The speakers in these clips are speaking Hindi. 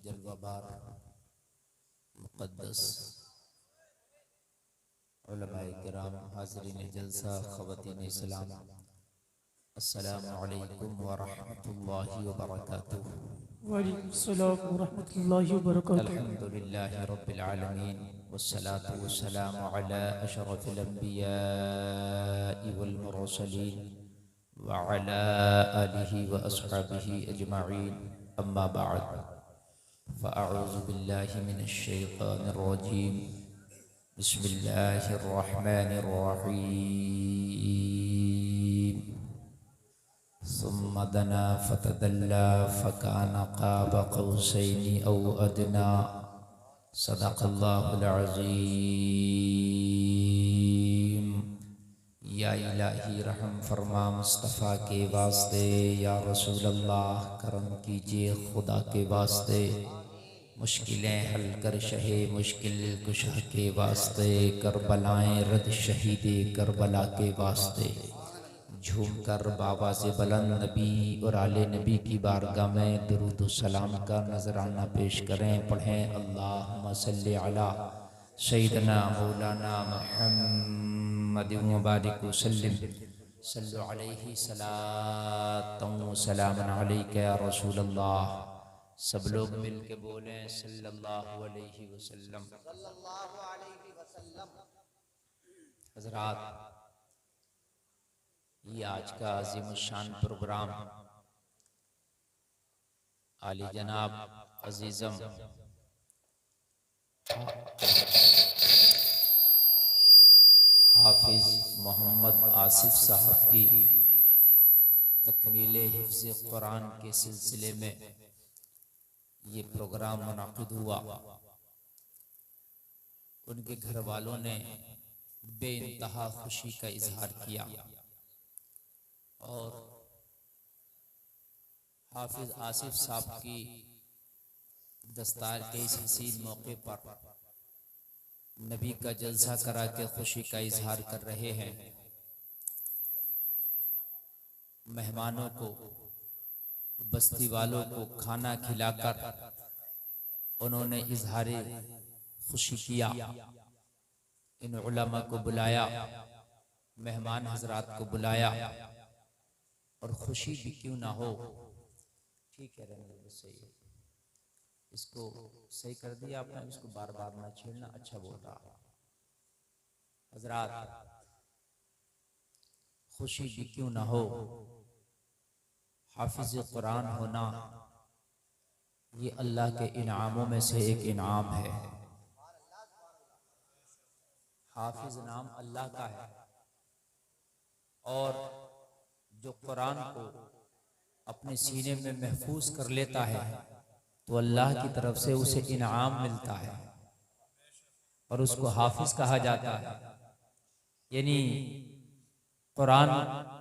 जलवाबार मुक़द्दस उलमाए किराम, हाज़रीन जलसा, ख़वातीन इस्लाम, अस्सलामु अलैकुम व रहमतुल्लाहि व बरकातुहू। वालेकुम सलाम व रहमतुल्लाहि व बरकातुहू। अल्हम्दुलिल्लाहि रब्बिल आलमीन वस्सलातु वस्सलामु अला अशरफिल अंबियाइ वल मुरसलीन व अला आलिहि व अस्हाबिहि अजमईन, अम्मा बअद, फ़अऊज़ु बिल्लाहि मिनश शैतानिर रजीम, बिस्मिल्लाहिर रहमानिर रहीम। सुम्मा दना फ़तदल्ला फ़कान क़ाब क़ौसैनि औ अदना, सदक़ल्लाहुल अज़ीम। या इलाही रहम फरमा मुस्तफ़ा के वास्ते, या रसूल अल्लाह करम कीजिए खुदा के वास्ते, मुश्किलें हल कर शहे मुश्किल कुशा के वास्ते, करबलाएं रद शहीदे करबला के वास्ते। झूम कर बाबा से बुलंद नबी और आले नबी की बारगाह में दुरूद सलाम का नजराना पेश करें। पढ़ें अल्लाहुम्मा सल्ली अला सय्यिदना मौलाना मुहम्मद व बारिक वसल्लिम, सल्लु अलैहि सलातन व सलामन अलैका या रसूल अल्लाह। सब लोग मिल के बोलें सल्लल्लाहु अलैहि वसल्लम। हज़रात, ये आज का अज़ीमुश्शान प्रोग्राम आली जनाब अजीज़म हाफिज मोहम्मद आसिफ साहब की तकमीले हिफ्ज़ कुरान के सिलसिले में ये प्रोग्राम मुनाक़िद हुआ। उनके घर वालों ने बेइंतहा खुशी का इजहार किया और हाफिज आसिफ साहब की दस्तार के इस हसीन मौके पर नबी का जलसा करा के खुशी का इजहार कर रहे हैं। मेहमानों को, बस्ती वालों को खाना खिलाकर उन्होंने इजहार खुशी किया। इन उलमा को बुलाया, मेहमान हजरात को बुलाया, और खुशी भी क्यों ना हो। ठीक है, रहने सही है, इसको सही कर दिया आपने, इसको बार बार ना छेड़ना, अच्छा बोल रहा। हजरात, खुशी भी क्यों ना हो, हाफिज कुरान होना ये अल्लाह के इनामों में से एक इनाम है। हाफिज नाम अल्लाह का है और जो कुरान को अपने सीने में महफूज कर लेता है तो अल्लाह की तरफ से उसे इनाम मिलता है और उसको हाफिज कहा जाता है। यानी कुरान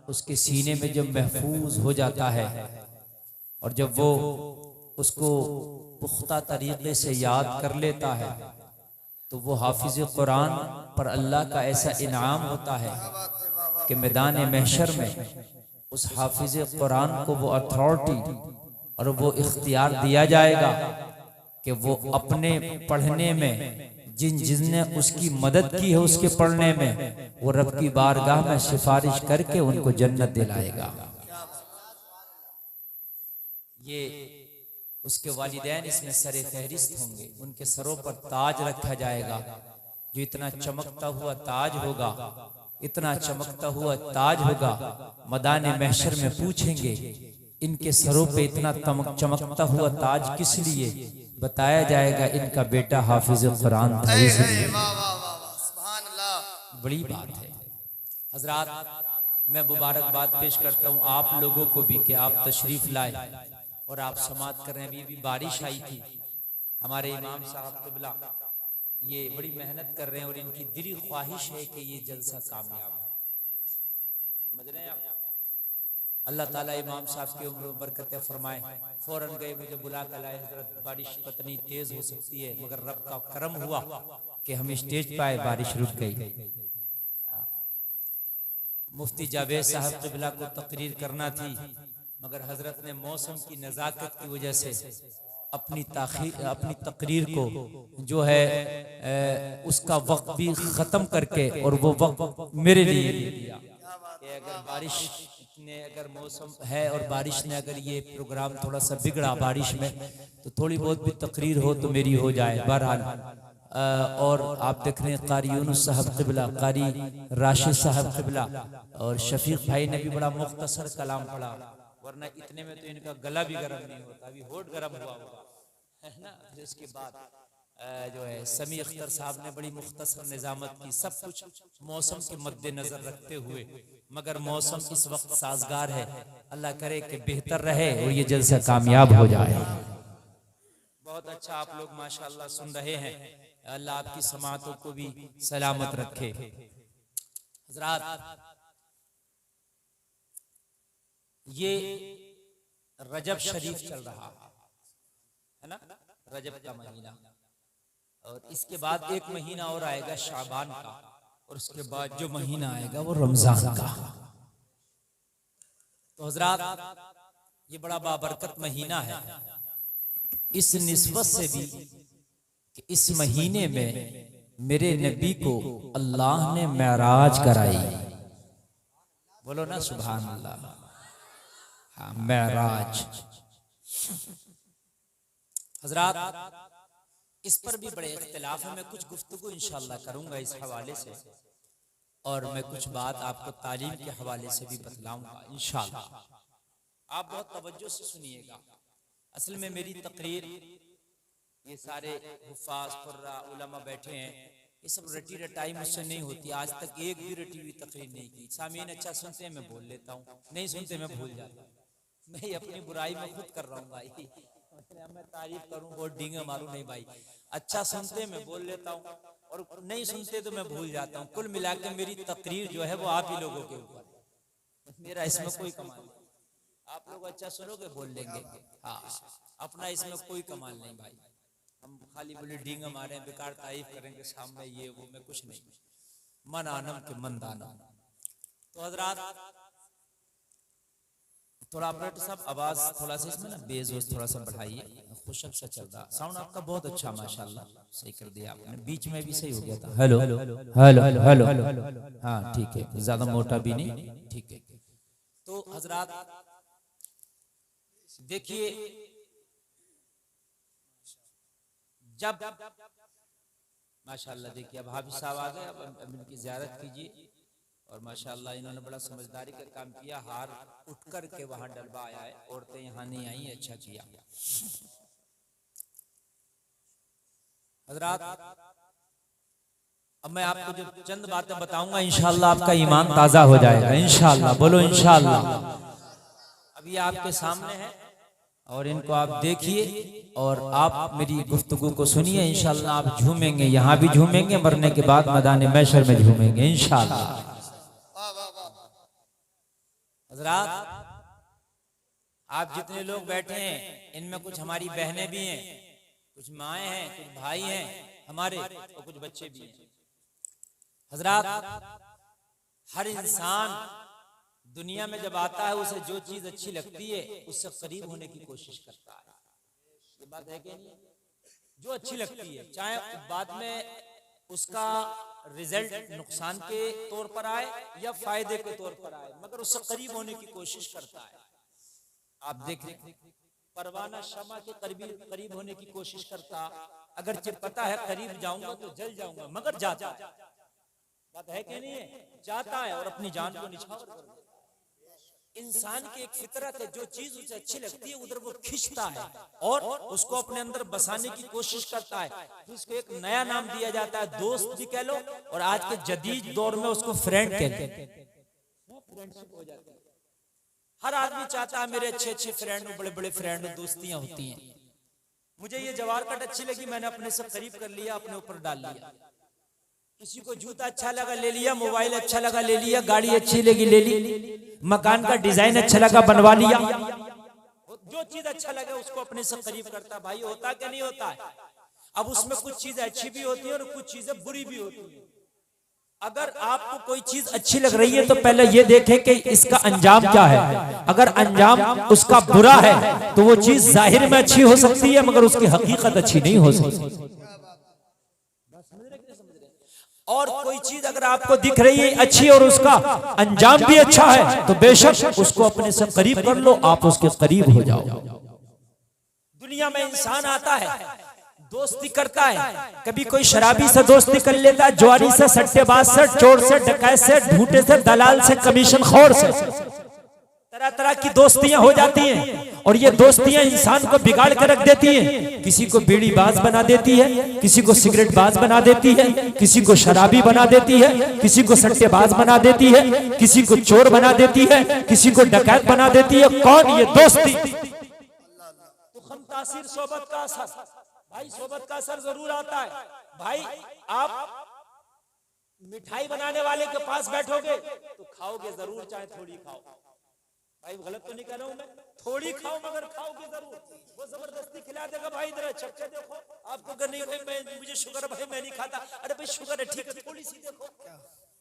उसके सीने में जब महफूज हो जाता है और जब वो उसको पुख्ता तरीके से याद कर लेता है तो वो हाफिज कुरान पर अल्लाह का ऐसा इनाम होता है कि मैदान महशर में उस हाफिज कुरान को वो अथॉरिटी और वो इख्तियार दिया जाएगा कि वो अपने पढ़ने में जिसने उसकी मदद की है उसके पढ़ने में, वो रब की बारगाह में सिफारिश करके उनको जन्नत दिलाएगा। ये उसके वालिदैन इसमें सरे फहरिस्त होंगे, उनके सरों पर ताज रखा जाएगा जो इतना चमकता हुआ ताज होगा, इतना चमकता हुआ ताज होगा। मैदान महशर में पूछेंगे इनके सरों पे इतना चमकता हुआ ताज किस लिए? बताया जाएगा इनका बेटा हाफिज कुरान था, इसलिए। बड़ी बात है हजरात। मैं मुबारकबाद पेश करता हूँ आप लोगों को भी कि आप तशरीफ लाए और आप समात कर रहे हैं। अभी भी बारिश आई थी, हमारे इमाम साहब क़िबला ये बड़ी मेहनत कर रहे हैं और इनकी दिली ख्वाहिश है कि ये जलसा कामयाब हो। समझ रहे हैं आप? अल्लाह ताला इमाम साहब की उम्र में बरकत फरमाए। फौरन गए, मुझे बुला कर लाए, हजरत बारिश पतनी तेज हो सकती है मगर रब का करम हुआ कि हम स्टेज पे आए, बारिश रुक गई। मुफ्ती जावेद साहब क़िबला को तकरीर करना थी मगर हजरत ने मौसम की नज़ाकत की वजह से अपनी तकरीर को जो है उसका वक्त भी ख़त्म करके और वो वक्त मेरे लिए दे दिया कि अगर बारिश ने अगर मौसम है और बारिश ने अगर ये प्रोग्राम थोड़ा सा बिगड़ा बारिश में तो थोड़ी बहुत भी तकरीर हो तो मेरी हो जाए। बहरहाल और आप देख रहे हैं कारी यूनुस साहब क़िबला, कारी राशिद साहब क़िबला और शफीक भाई ने भी बड़ा मुख्तसर कलाम पढ़ा, वरना इतने में तो इनका गला भी गर्म नहीं होता, अभी होठ गर्म हुआ होगा, है ना। फिर उसके बाद जो है समी अख्तर साहब ने बड़ी मुख्तसर निजामत की, सब कुछ मौसम के मद्देनजर रखते हुए, मगर मौसम इस वक्त साजगार है, अल्लाह करे कि बेहतर रहे और ये जल्द से कामयाब हो जाए। बहुत अच्छा आप लोग माशाअल्लाह सुन रहे हैं, अल्लाह आपकी समातों को भी सलामत रखे। हजरात, ये रजब शरीफ चल रहा है ना, रजब का महीना, और इसके बाद एक महीना और आएगा शाबान का, और उसके बाद जो महीना आएगा वो रमजान का। तो हजरात, ये बड़ा बाबरकत महीना है, इस निस्बत से भी कि इस महीने में मेरे नबी को अल्लाह ने मेराज कराई। बोलो ना सुभान अल्लाह। हाँ, मेराज। हजरात, इस पर भी बड़े इख्तिलाफ है, मैं कुछ गुफ्तगू इंशाअल्लाह करूंगा इस हवाले से, और मैं कुछ बात आपको तालीम के हवाले से भी बतलाऊंगा इंशाअल्लाह। आप बहुत तवज्जो से सुनिएगा। असल में मेरी तकरीर, ये सारे हुफ्फाज कुर्रा उलमा बैठे हैं, ये सब रटी रटाई मुझसे नहीं होती, आज तक एक भी रटी हुई तकरीर नहीं की। सामीन अच्छा सुनते हैं मैं बोल लेता हूँ, नहीं सुनते मैं भूल जाता हूँ। मैं अपनी बुराई में खुद कर रहा हूँ भाई, मैं तारीफ करूँ बहुत डींगे मारूं नहीं भाई, अच्छा सुनते मैं बोल लेता हूँ और नहीं सुनते तो मैं भूल जाता हूँ। कुल मिला के मेरी तकरीर जो है वो आप ही लोगों के ऊपर, मेरा इसमें कोई कमाल नहीं। आप लोग अच्छा सुनोगे बोल लेंगे, हाँ, अपना इसमें कोई कमाल नहीं भाई। हम खाली बोले डींगे मारे बेकार तारीफ करेंगे सामने ये वो, मैं कुछ नहीं, मन आनम के मन दानम। तो हजरात, थोड़ा ऑपरेटर साहब आवाज थोड़ा सा इसमें ना बेस वोस थोड़ा सा बढ़ाइए, खुशक सा चल रहा, साउंड आपका बहुत अच्छा माशाल्लाह, सही कर दिया आपने, बीच में भी सही हो गया था। हेलो हेलो हेलो, हाँ ठीक है, ज्यादा मोटा भी नहीं, ठीक है। तो हजरात देखिए, जब माशाल्लाह देखिए अब हाफिज साहब आ गए, अब इनकी ज़ियारत कीजिए, और माशाल्लाह इन्होंने बड़ा समझदारी का काम किया, हार उठ कर के वहां डलवाया है, औरतें यहाँ नहीं आई, अच्छा किया। हजरात, अब मैं आपको जो चंद बातें बताऊंगा इंशाअल्लाह आपका ईमान ताजा हो जाएगा इंशाअल्लाह। बोलो इंशाअल्लाह। अभी आपके सामने है और इनको आप देखिए और आप मेरी गुफ्तगू को सुनिए, इंशाअल्लाह आप झूमेंगे, यहाँ भी झूमेंगे, मरने के बाद मैदान महशर में झूमेंगे इंशाअल्लाह। हजरात, आप जितने लोग बैठे हैं इनमें कुछ हमारी बहनें भी हैं, कुछ माएँ हैं, कुछ भाई हैं हमारे, और कुछ बच्चे भी हैं। हजरात, हर इंसान दुनिया में जब आता है उसे जो चीज अच्छी लगती है उससे करीब होने की कोशिश करता है, ये बात है कि नहीं? जो अच्छी लगती है, चाहे बाद में उसका रिजल्ट नुकसान के तौर पर आए या फायदे के तौर पर आए, मगर उससे करीब होने की कोशिश करता है। आप देखें, परवाना शमा के करीब होने की कोशिश करता, अगर पता है करीब जाऊंगा तो जल जाऊंगा, मगर जाता है, बात है कि नहीं है? जाता है और अपनी जान को निछावर कर देता है। इंसान की एक फितरत है, जो चीज उसे अच्छी लगती है उधर वो खींचता है और उसको अपने अंदर बसाने की कोशिश करता है। उसको एक नया नाम दिया जाता है, दोस्त भी कह लो, और आज के जदीद दौर में उसको फ्रेंड कहते हैं। फ्रेंडशिप हो जाती है, हर आदमी चाहता है मेरे अच्छे अच्छे फ्रेंड हो, बड़े बड़े फ्रेंड हो, दोस्तियां होती हैं। मुझे ये जवार कट अच्छी लगी, मैंने अपने से करीब कर लिया, अपने ऊपर डाल लिया। किसी को जूता अच्छा लगा ले लिया, मोबाइल अच्छा लगा ले लिया, गाड़ी अच्छी लगी ले ली, मकान का डिजाइन अच्छा लगा बनवा लिया। जो चीज अच्छा लगे उसको अपने से करीब करता। भाई होता क्या नहीं होता है? अब उसमें कुछ चीजें अच्छी भी होती है और कुछ चीजें बुरी भी होती है। अगर आपको कोई चीज अच्छी लग रही है तो पहले ये देखें कि इसका अंजाम क्या है। अगर अंजाम उसका बुरा है तो वो चीज जाहिर में अच्छी हो सकती है मगर उसकी हकीकत अच्छी नहीं हो सकती। और कोई चीज अगर आपको दिख रही है अच्छी और उसका अंजाम भी अच्छा है तो बेशक उसको अपने से करीब कर लो, आप उसके करीब हो जाओ। दुनिया में इंसान आता है, दोस्ती करता है, कभी कोई शराबी से दोस्ती कर लेता है, जुआरी से, सट्टेबाज से, चोर से, डकैत से, ढूंढे से, दलाल से, कमीशन खोर से, तरह तरह की दोस्तियां हो जाती हैं और ये दोस्तियां इंसान को बिगाड़ कर रख देती हैं। किसी को बीड़ी बाज बना देती है, किसी को सिगरेट बाज बना देती है, किसी को शराबी बना देती है, किसी को सट्टेबाज बना देती है, किसी को चोर बना देती है, किसी को डकैत बना देती है। कौन? ये दोस्ती। तो हम तासीर सोबत का असर, भाई सोबत का असर जरूर आता है। भाई आप मिठाई बनाने वाले के पास बैठोगे तो खाओगे जरूर, चाहे थोड़ी खाओ। भाई गलत तो नहीं कह रहा हूं मैं, थोड़ी खाओ मगर खाओगे जरूर। वो जबरदस्ती खिला देगा, भाई इधर चक्के देखो, आपको अगर नहीं भाई मैं मुझे शुगर है भाई मैं नहीं खाता, अरे भाई शुगर है ठीक है थोड़ी सी देखो,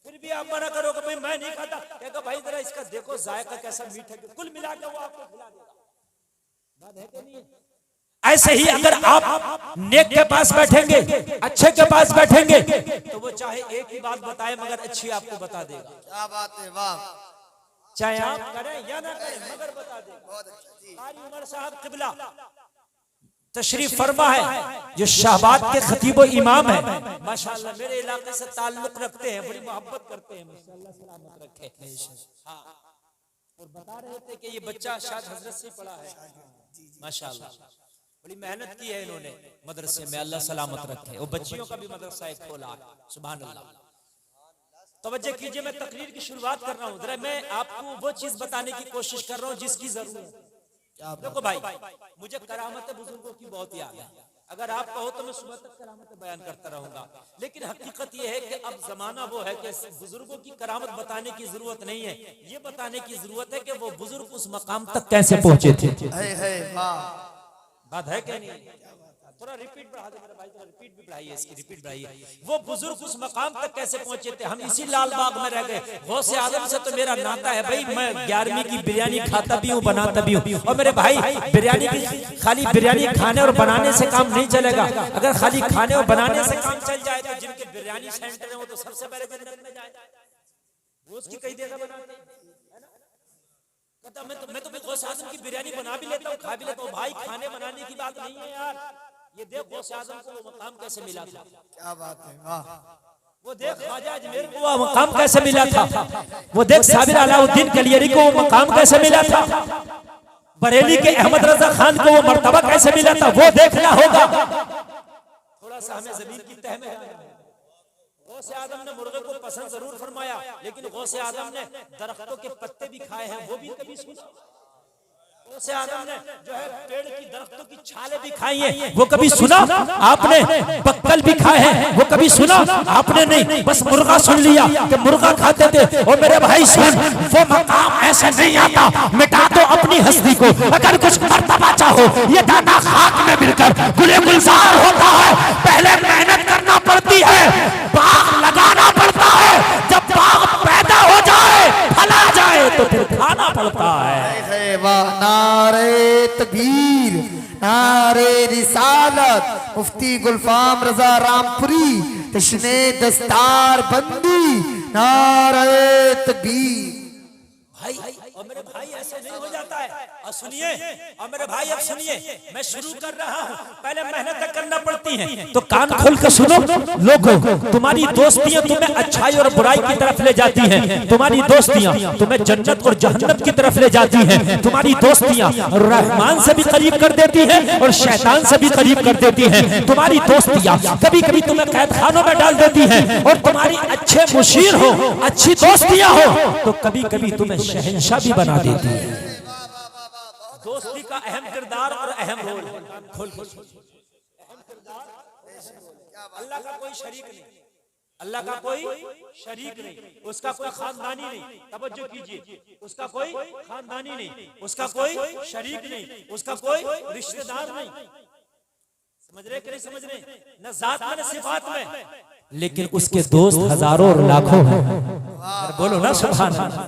फिर भी आप मना करोगे भाई मैं नहीं खाता, कहेगा भाई जरा इसका देखो जायका कैसा मीठा, कुल मिला के वो आपको खिला देगा। बात है कि नहीं? ऐसे ही अगर आप नेक के पास बैठेंगे, अच्छे के पास बैठेंगे तो वो चाहे एक ही बात बताए मगर अच्छी आपको बता देगा। क्या बात है, वाह। चाहे आप करें या ना करें मगर बता देगा। कारी उमर साहब किबला तशरीफ फरमा है, जो शाहबाद के खतीब इमाम है, माशाअल्लाह मेरे इलाके से ताल्लुक रखते हैं, बड़ी मोहब्बत करते हैं, माशाअल्लाह सलामत रखे। हाँ, और बता रहे थे कि ये बच्चा शायद हजरत से पढ़ा है, माशाअल्लाह बड़ी मेहनत की है इन्होंने मदरसे में, अल्लाह सलामत रखे। और बच्चियों का भी मदरसा एक खोला है, सुभान अल्लाह। तवज्जो कीजिए, मैं तकरीर की शुरुआत कर रहा हूँ, जरा मैं आपको वो चीज बताने की कोशिश कर रहा हूँ जिसकी जरूरत है। देखो भाई, मुझे करामत बुजुर्गों की बहुत याद है, अगर आप कहो तो मैं सुबह तक करामत बयान करता रहूंगा, लेकिन हकीकत यह है कि अब जमाना वो है कि बुजुर्गों की करामत बताने की जरूरत नहीं है, ये बताने की जरूरत है कि वो बुजुर्ग उस मकाम तक कैसे पहुंचे थे। बात है क्या नहीं? थोड़ा रिपीट बढ़ा दे मेरे भाई, थोड़ा रिपीट भी बढ़ाइए, इसकी रिपीट बढ़ाइए। वो बुजुर्ग उस मकाम तक कैसे पहुंचे थे? हम इसी लाल बाग में रह गए। गौसे आजम से तो मेरा नाता है भाई, मैं 11वीं की बिरयानी खाता भी हूँ, बनाता भी हूँ। और मेरे भाई बिरयानी की खाली बिरयानी खाने और बनाने से काम नहीं चलेगा, अगर खाली खाने और बनाने से काम चल जाए तो जिनके बिरयानी सेंटर है वो तो सबसे पहले जन्नत में जाए। वो उसकी कई देगा बनाते हैं, मैं तो गौसे आजम की बिरयानी बना भी लेता हूँ, खा भी लेता हूँ। भाई खाने बनाने की बात नहीं है यार, ये देख गौसे आजम को वो मकाम कैसे मिला था। क्या बात है, वाह। वो देख ख्वाजा अजमेर को वो मकाम कैसे मिला था, वो देख साबिर अलाउद्दीन कलियरी को वो मकाम कैसे मिला था, बरेली के अहमद रजा खान को वो मर्तबा कैसे मिला था, वो देखना होगा। थोड़ा सा हमें जमीन की तह में, गौसे आजम ने मुर्गे को पसंद जरूर फरमाया, लेकिन गौसे आजम ने दरख्तों के पत्ते भी खाए हैं, वो भी कभी सुना? गौसे आजम ने जो है पेड़ की दरख्तों की छाले भी खाई हैं, वो कभी सुना आपने? बक्कल भी खाए हैं, वो कभी सुना आपने? नहीं, बस मुर्गा सुन लिया कि मुर्गा खाते थे। और मेरे भाई सुन, वो मकाम ऐसे नहीं आता, मिटा दो अपनी हस्ती को, अगर कुछ मर्तबा चाहो ये दाना खाक में मिलकर गुले गुलजार होता है। पहले मेहनत करना पड़ती है, बाग लगाना पड़ता है, जब बाग पैदा हो जाए फला जाए तो फिर खाना पड़ता है। वाह, नारे तकबीर, नारे रिसालत। मुफ्ती गुलफाम रजा रामपुरी तशने दस्तार बंदी, नारे तकबीर। भाई और मेरे भाई ऐसे नहीं हो जाता है। और सुनिए, और मेरे भाई अब सुनिए, मैं शुरू कर रहा हूँ, पहले मेहनत करना पड़ती है, तो कान खोल कर सुनो लोगों। तुम्हारी दोस्तियां तुम्हें अच्छाई और बुराई की तरफ ले जाती हैं, तुम्हारी दोस्तियां तुम्हें जन्नत और जहन्नम की तरफ ले जाती हैं, तुम्हारी दोस्तियां रहमान से भी करीब कर देती हैं और शैतान से भी करीब कर देती हैं, तुम्हारी दोस्तियां कभी कभी तुम्हें कैद खानों में डाल देती हैं, और तुम्हारी अच्छे मुशीर हो, अच्छी दोस्तियां हो तो कभी कभी तुम्हें शहंशाह भी बना देती है। दोस्ती का अहम किरदार और अहम रोल है। अल्लाह का कोई शरीक नहीं, अल्लाह का कोई शरीक नहीं, उसका कोई खानदानी नहीं। तवज्जो कीजिए, उसका कोई खानदानी नहीं, उसका कोई शरीक नहीं, उसका कोई रिश्तेदार नहीं। समझ रहे कि नहीं समझ रहे? न जात में न सिफात में, लेकिन उसके दोस्त हजारों और लाखों हैं। बोलो ना सुभान अल्लाह।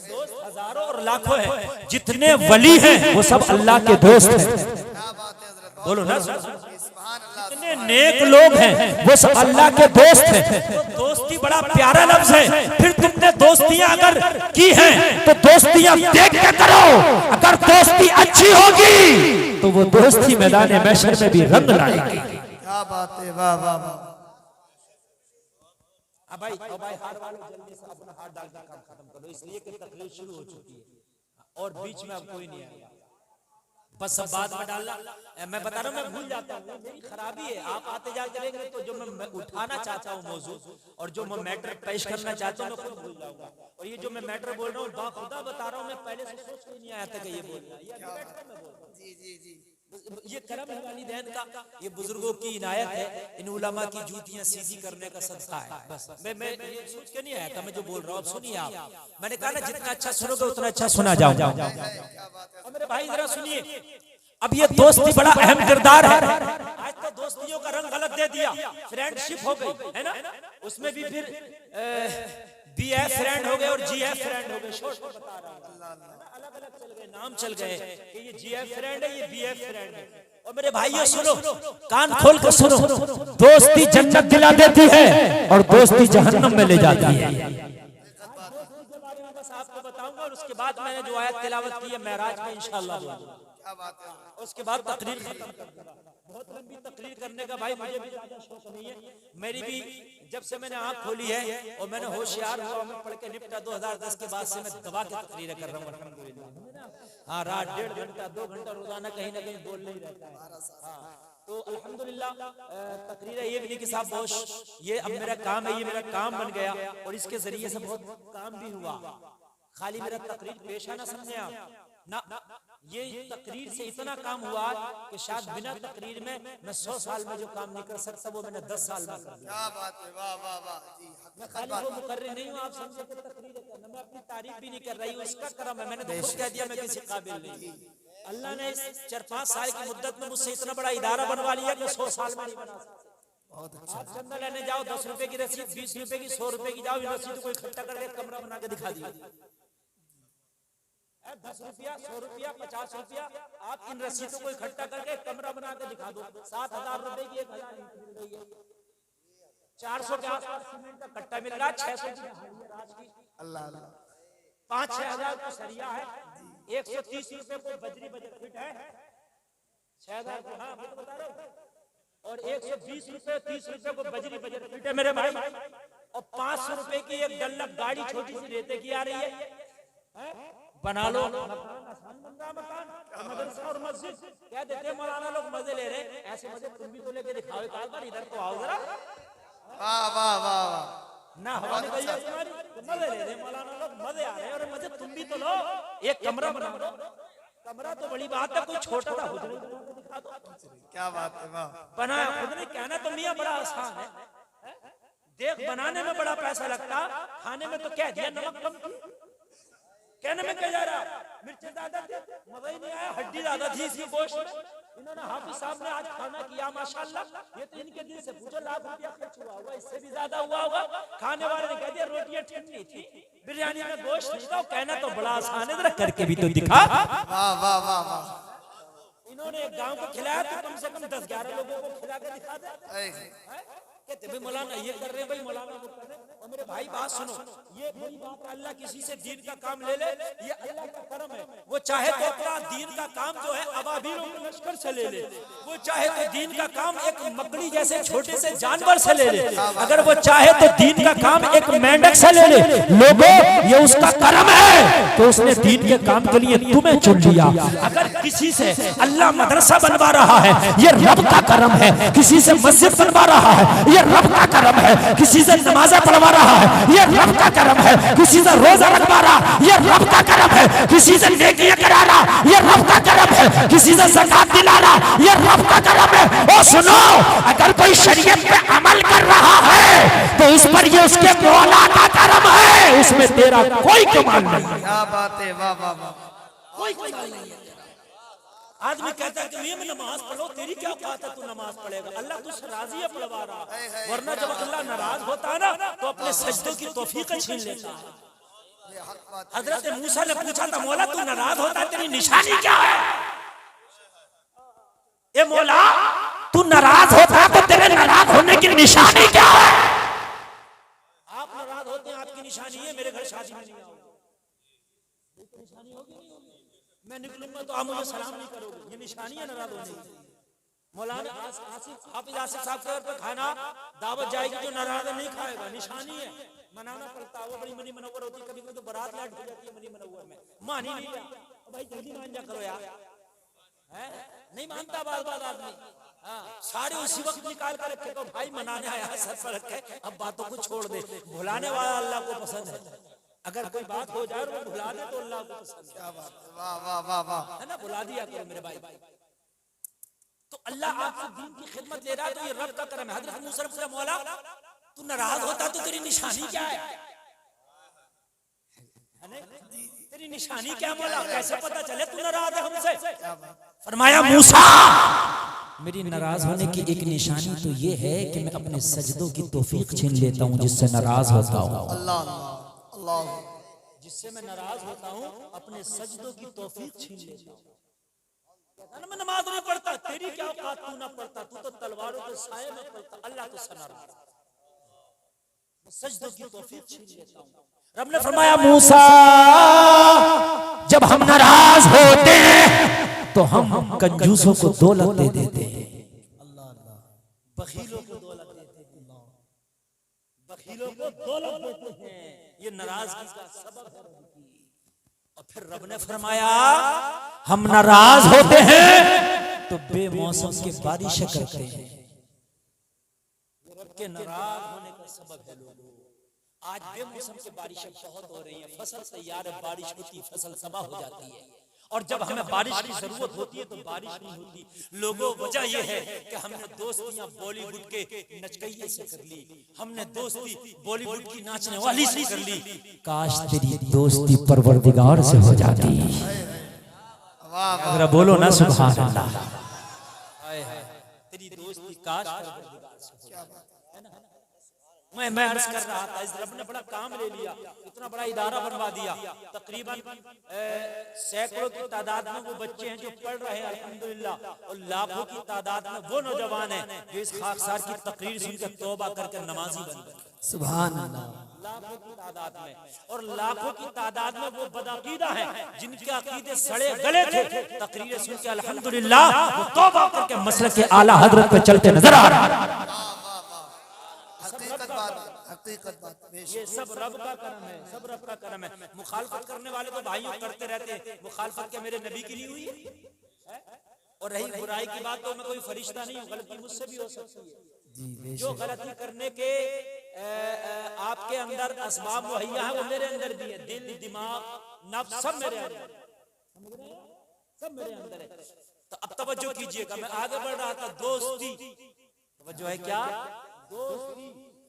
दोस्त हजारों और लाखों हैं, जितने वली हैं वो सब अल्लाह के दोस्त हैं। बोलो ना, जितने नेक लोग हैं वो सब अल्लाह के दोस्त हैं। तो दोस्ती बड़ा प्यारा लफ्ज है। फिर तुमने दोस्तियां अगर की हैं तो दोस्तियां देख के करो। अगर दोस्ती अच्छी होगी तो वो दोस्ती मैदान महशर में भी रंग लाएगी। क्या बात है, वाह वाह वाह। अब भाई हार वालों जल्दी से अपना हाथ डाल कर काम खत्म करो, इसलिए कि तकलीफ शुरू हो चुकी है और बीच में अब कोई नहीं आएगा। बस सब बाद में डालना। मैं बता रहा हूँ, मैं भूल जाता हूँ, मेरी खराबी है। आप आते जा करेंगे तो जो मैं उठाना चाहता हूँ मौजू और जो मैं मैटर पेश करना चाहता हूँ मैं खुद भूल जाऊंगा। और ये जो मैं मैटर बोल रहा हूँ बाखुदा बता रहा हूँ, मैं पहले से सोच के नहीं आया था कि ये बोल रहा है। जी जी जी, ये करम है वालिदैन का, ये बुजुर्गों की इनायत है। इन उलमा की जूतियां सीधी करने का सदका है। बस मैं ये सोच के नहीं आया था मैं जो बोल रहा हूँ। अब सुनिए आप, मैंने कहा ना जितना अच्छा सुनोगे उतना अच्छा सुना जाऊंगा। अब मेरे भाई जरा सुनिए, अब ये दोस्ती बड़ा अहम किरदार है। आज तो दोस्तियों का रंग गलत दे दिया, फ्रेंडशिप हो गई है ना, उसमें भी फिर BF फ्रेंड हो गए और GF फ्रेंड हो गए। शॉर्ट में बता रहा हूं, अलग अलग चल गए, नाम चल गए कि ये GF फ्रेंड है, ये BF फ्रेंड है। और मेरे भाइयों सुनो, कान खोल कर सुनो, दोस्ती जन्नत दिला देती है और दोस्ती जहन्नम में ले जाती है। बस आपको बताऊंगा और उसके बाद मैंने जो आयत तिलावत की है मेराज में इंशाअल्लाह, क्या बात है। उसके बाद तकरीर खत्म कर दूंगा। बहुत लंबी तकरीर करने का भाई मुझे भी ज्यादा शौक नहीं है। मेरी भी जब से मैंने आंख खोली है और मैंने होशियार हुआ, मैं पढ़ के निपटा 2010 के बाद से मैं दबा के तकरीर कर रहा हूँ अल्हम्दुलिल्लाह। हाँ, रात 1.5 घंटा 2 घंटा रोजाना कहीं ना कहीं बोल नहीं रहता है। हाँ, तो अल्हम्दुलिल्लाह तकरीर ये भी नहीं कि साहब बहुत ये अब मेरा काम है, ये मेरा काम बन गया और इसके जरिए से बहुत काम भी हुआ। खाली मेरा तकरीर पेशा ना समझे आप ना, ये तकरीर से इतना काम हुआ कि शायद बिना तकरीर में मैं 100 साल में जो काम नहीं कर सकता वो मैंने 10 साल में कर दिया। क्या बात है, वाह वाह वाह जी। मैं खाली वो मुकर्रिर नहीं हूँ, आप समझे कि तकरीर करना, मैं अपनी तारीफ भी नहीं कर रही हूँ, उसका करम है। मैंने तो खुद कह दिया मैं किसी काबिल नहीं। अल्लाह ने इस 4-5 साल की मुद्दत में मुझसे इतना बड़ा इदारा बनवा लिया कि 100 साल में नहीं बना सकता। आप चंदा लेने जाओ 10 रुपए की रसीद, 20 रुपए की, 100 रुपए की, जाओ इन रसीद को इकट्ठा करके कमरा बना के दिखा दिया। 10 रुपया, 100 रुपया, 50 रुपया, आप इन रसीदों को इकट्ठा करके कमरा बना के दिखा दो। 7,000 रुपए की 1,000 मिल रही है, 400 के आसपास सीमेंट का कट्टा मिल रहा है, 600 की राज की, अल्लाह अल्लाह, 5-6 हजार को सरिया है, 130 रुपए को बजरी बजट फिट है, 6,000 को, हाँ मैं तो बता रहा हूँ, और 120 रुपए 30 रुपए को बजरी बजट फिट है मेरे भाई, और 500 रुपए की एक डल्लक गाड़ी छोटी सी रेते की आ रही है। बना लो मकान, मदरसा और मस्जिद, क्या देते मौलाना लोग मजे ले रहे हैं, ऐसे मजे तुम भी तो लेके दिखाओ एक आध बार, इधर तो आओ जरा। वाह वाह वाह वाह, ना हवा निकल जाए तुम्हारी, मजे ले रहे हैं मौलाना लोग, मजे आ रहे हैं, और मजे तुम भी तो लो। एक कमरा बना दो, कमरा तो बड़ी बात है, कोई छोटा सा हुजरा दिखा दो। क्या बात है, वाह। बनाया खुद ने, कहना तो मियां बड़ा आसान है, देख बनाने में बड़ा पैसा लगता, खाने में तो कह दिया नमक कम, कहने में क्या जा रहा, मिर्चें ज्यादा थी, मजा ही नहीं आया, हड्डी ज्यादा थी इसकी गोश्त में। इन्होंने हाफिज साहब ने आज खाना किया माशाल्लाह, ये तो इनके दिल से पूछो लाख रुपया खर्च हुआ होगा, इससे भी ज्यादा हुआ होगा। खाने वाले ने कह दिया रोटियां ठंडी थी, बिरयानी में गोश्त नहीं था, कहना तो बड़ा आसान है, जरा करके भी तो दिखा। वाह वाह वाह वाह, इन्होंने एक गांव को खिलाया तो कम से कम 10-11 लोगों को खिला के दिखा दे। कहते भाई मौलाना ये कर रहे हैं, भाई मौलाना वो कर रहे हैं। और मेरे भाई बात सुनो, ये बड़ी बात है, अल्लाह किसी से दीन का काम ले ले, ये अल्लाह का करम है। वो चाहे तो अपना दीन का काम जो है अबाबीलों के लश्कर से ले ले, वो चाहे तो दीन का काम एक मकड़ी जैसे छोटे से जानवर से ले ले, अगर वो चाहे तो दीन का काम एक मेंढक से ले ले। लोगों ये उसका करम है तो उसने दीन के काम के लिए तुम्हें चुन लिया। अगर किसी से अल्लाह मदरसा बनवा रहा है, ये रब का करम है। किसी से मस्जिद बनवा रहा है, ये रब का करम है। किसी से नमाज़ें पढ़वा रहा है, ये रब का करम है। किसी से रोजा रखवा रहा, ये रब का करम है। किसी से नेकियां करा रहा, ये रब का करम है। किसी से ज़कात दिला रहा, ये रब का करम है। और सुनो, अगर कोई शरीयत पे अमल कर रहा है तो उस पर ये उसके मौला का करम है, उसमें तेरा कोई कमाल नहीं। क्या बात है, वाह वाह वाह, कोई कमाल नहीं है। आदमी कहता है कि मैं नमाज पढ़ो, तेरी क्या औकात है तू नमाज पढ़ेगा? अल्लाह तुझसे राजी है पढ़वा रहा, वरना जब अल्लाह नाराज होता है ना तो अपने सजदों की तौफीक छीन लेता है। ये हक बात हजरत मूसा ने पूछा था, मौला तू नाराज होता है, तेरी निशानी क्या है? ए मौला, तू नाराज होता है तो तेरे नाराज होने की निशानी क्या है? आप नाराज होते हैं, आपकी निशानी है मेरे घर शादी में नहीं आओगे, निशानी होगी नहीं होगी? मैं निकलूंगा तो आप मुझे सलाम नहीं करोगे, ये निशानी है नाराज होने की। मौलाना हाफिज आसिफ साहब के घर पर खाना दावत जाएगी, जो नाराज नहीं खाएगा, निशानी है, मनाना पड़ता है। वो बड़ी मनी मनोवर होती है, कभी कभी तो बारात लाट हो जाती है मनी मनोवर में, मान ही नहीं रहा। भाई जल्दी मान जा करो यार, है नहीं मानता बार बार आदमी। हाँ, सारे उसी वक्त निकाल कर रखे तो भाई मनाने आया सर पर रखे, अब बातों को छोड़ दे। भुलाने वाला अल्लाह को पसंद है, अगर कोई बात हो जाए और वो भुला दे तो अल्लाह को पसंद है। क्या बात है, वाह वाह वाह वाह। है ना, भुला दिया करो मेरे भाई। तो अल्लाह आपसे दीन की खिदमत ले रहा है, तो ये रब का करम है। हजरत मूसा ने पूछा, मौला तू नाराज होता तो तेरी निशानी क्या है? तेरी निशानी क्या मौला, कैसे पता चले तू नाराज है हमसे? फरमाया, मूसा मेरी नाराज होने की एक निशानी तो ये है कि मैं अपने सजदों की तौफीक छीन लेता हूँ जिससे नाराज होता हूँ। अल्लाह अल्लाह, जिससे मैं नाराज होता हूँ अपने सजदों की तौफीक छीन लेता हूँ। मैं नमाज नहीं पढ़ता, तेरी क्या औकात, तू ना पढ़ता, तू तो तलवारों के साये में पढ़ता, अल्लाह तो नाराज, सजदों की तौफीक छीन लेता हूँ। रब ने फरमाया, मूसा जब हम नाराज होते हैं तो हम कंजूसों को दौलत दे देते हैं, बखीलों को दौलत देते हैं, बखीलों को दौलत देते हैं। ये नाराजगी का सबब है। और फिर रब ने फरमाया, हम नाराज होते हैं तो बेमौसम की बारिशें करते हैं। रब के नाराज होने का सबब है लोगों, आज बेमौसम की बारिशें बहुत हो रही हैं, फसल तैयार है, बारिश होती, फसल तबाह हो जाती है। और जब हमें बारिश की जरूरत होती है तो बारिश नहीं होती। लोगों, वजह यह है कि हमने दोस्तियां बॉलीवुड के नचकइये से कर ली, हमने दोस्ती बॉलीवुड की नाचने वाली से कर ली। काश तेरी दोस्ती परवरदिगार से हो जाती। अगर बोलो ना सुभान अल्लाह, तेरी दोस्ती काश परवरदिगार से हो जाती। मैं अर्ज कर रहा था, इस रब ने बड़ा काम ले लिया, इतना बड़ा इदारा बनवा दिया। तकरीबन सैकड़ों की तादाद में वो बच्चे हैं जो पढ़ रहे हैं अल्हम्दुलिल्लाह, और लाखों की तादाद में वो नौजवान हैं जो इस खाकसार की तकरीर सुनकर तौबा करके नमाजी बन गए। सुभान अल्लाह। लाखों की तादाद में, और लाखों की तादाद में वो बदअकीदा हैं जिनके अकीदे सड़े गले थे, तकरीर सुन के अल्हम्दुलिल्लाह वो तौबा करके मसलक के आला हजरत पे चलते नजर आ रहे हैं। हकीकत बात, ये सब रब का करम है, सब रब का करम है। मुखालफत करने वाले तो भाइयों करते रहते हैं, मुखालफत क्या मेरे नबी की नहीं हुई है? और रही बुराई की बात, तो मैं कोई फरिश्ता नहीं हूँ, गलती मुझसे भी हो सकती है। जो गलती करने के आपके अंदर असबाब मुहैया है वो मेरे अंदर भी है, दिल, दिमाग, नफ्स सब मेरे अंदर, सब मेरे अंदर है। तो अब तवज्जो कीजिएगा, मैं आगे बढ़ रहा था। दोस्ती, तवज्जो है क्या? दोस्ती।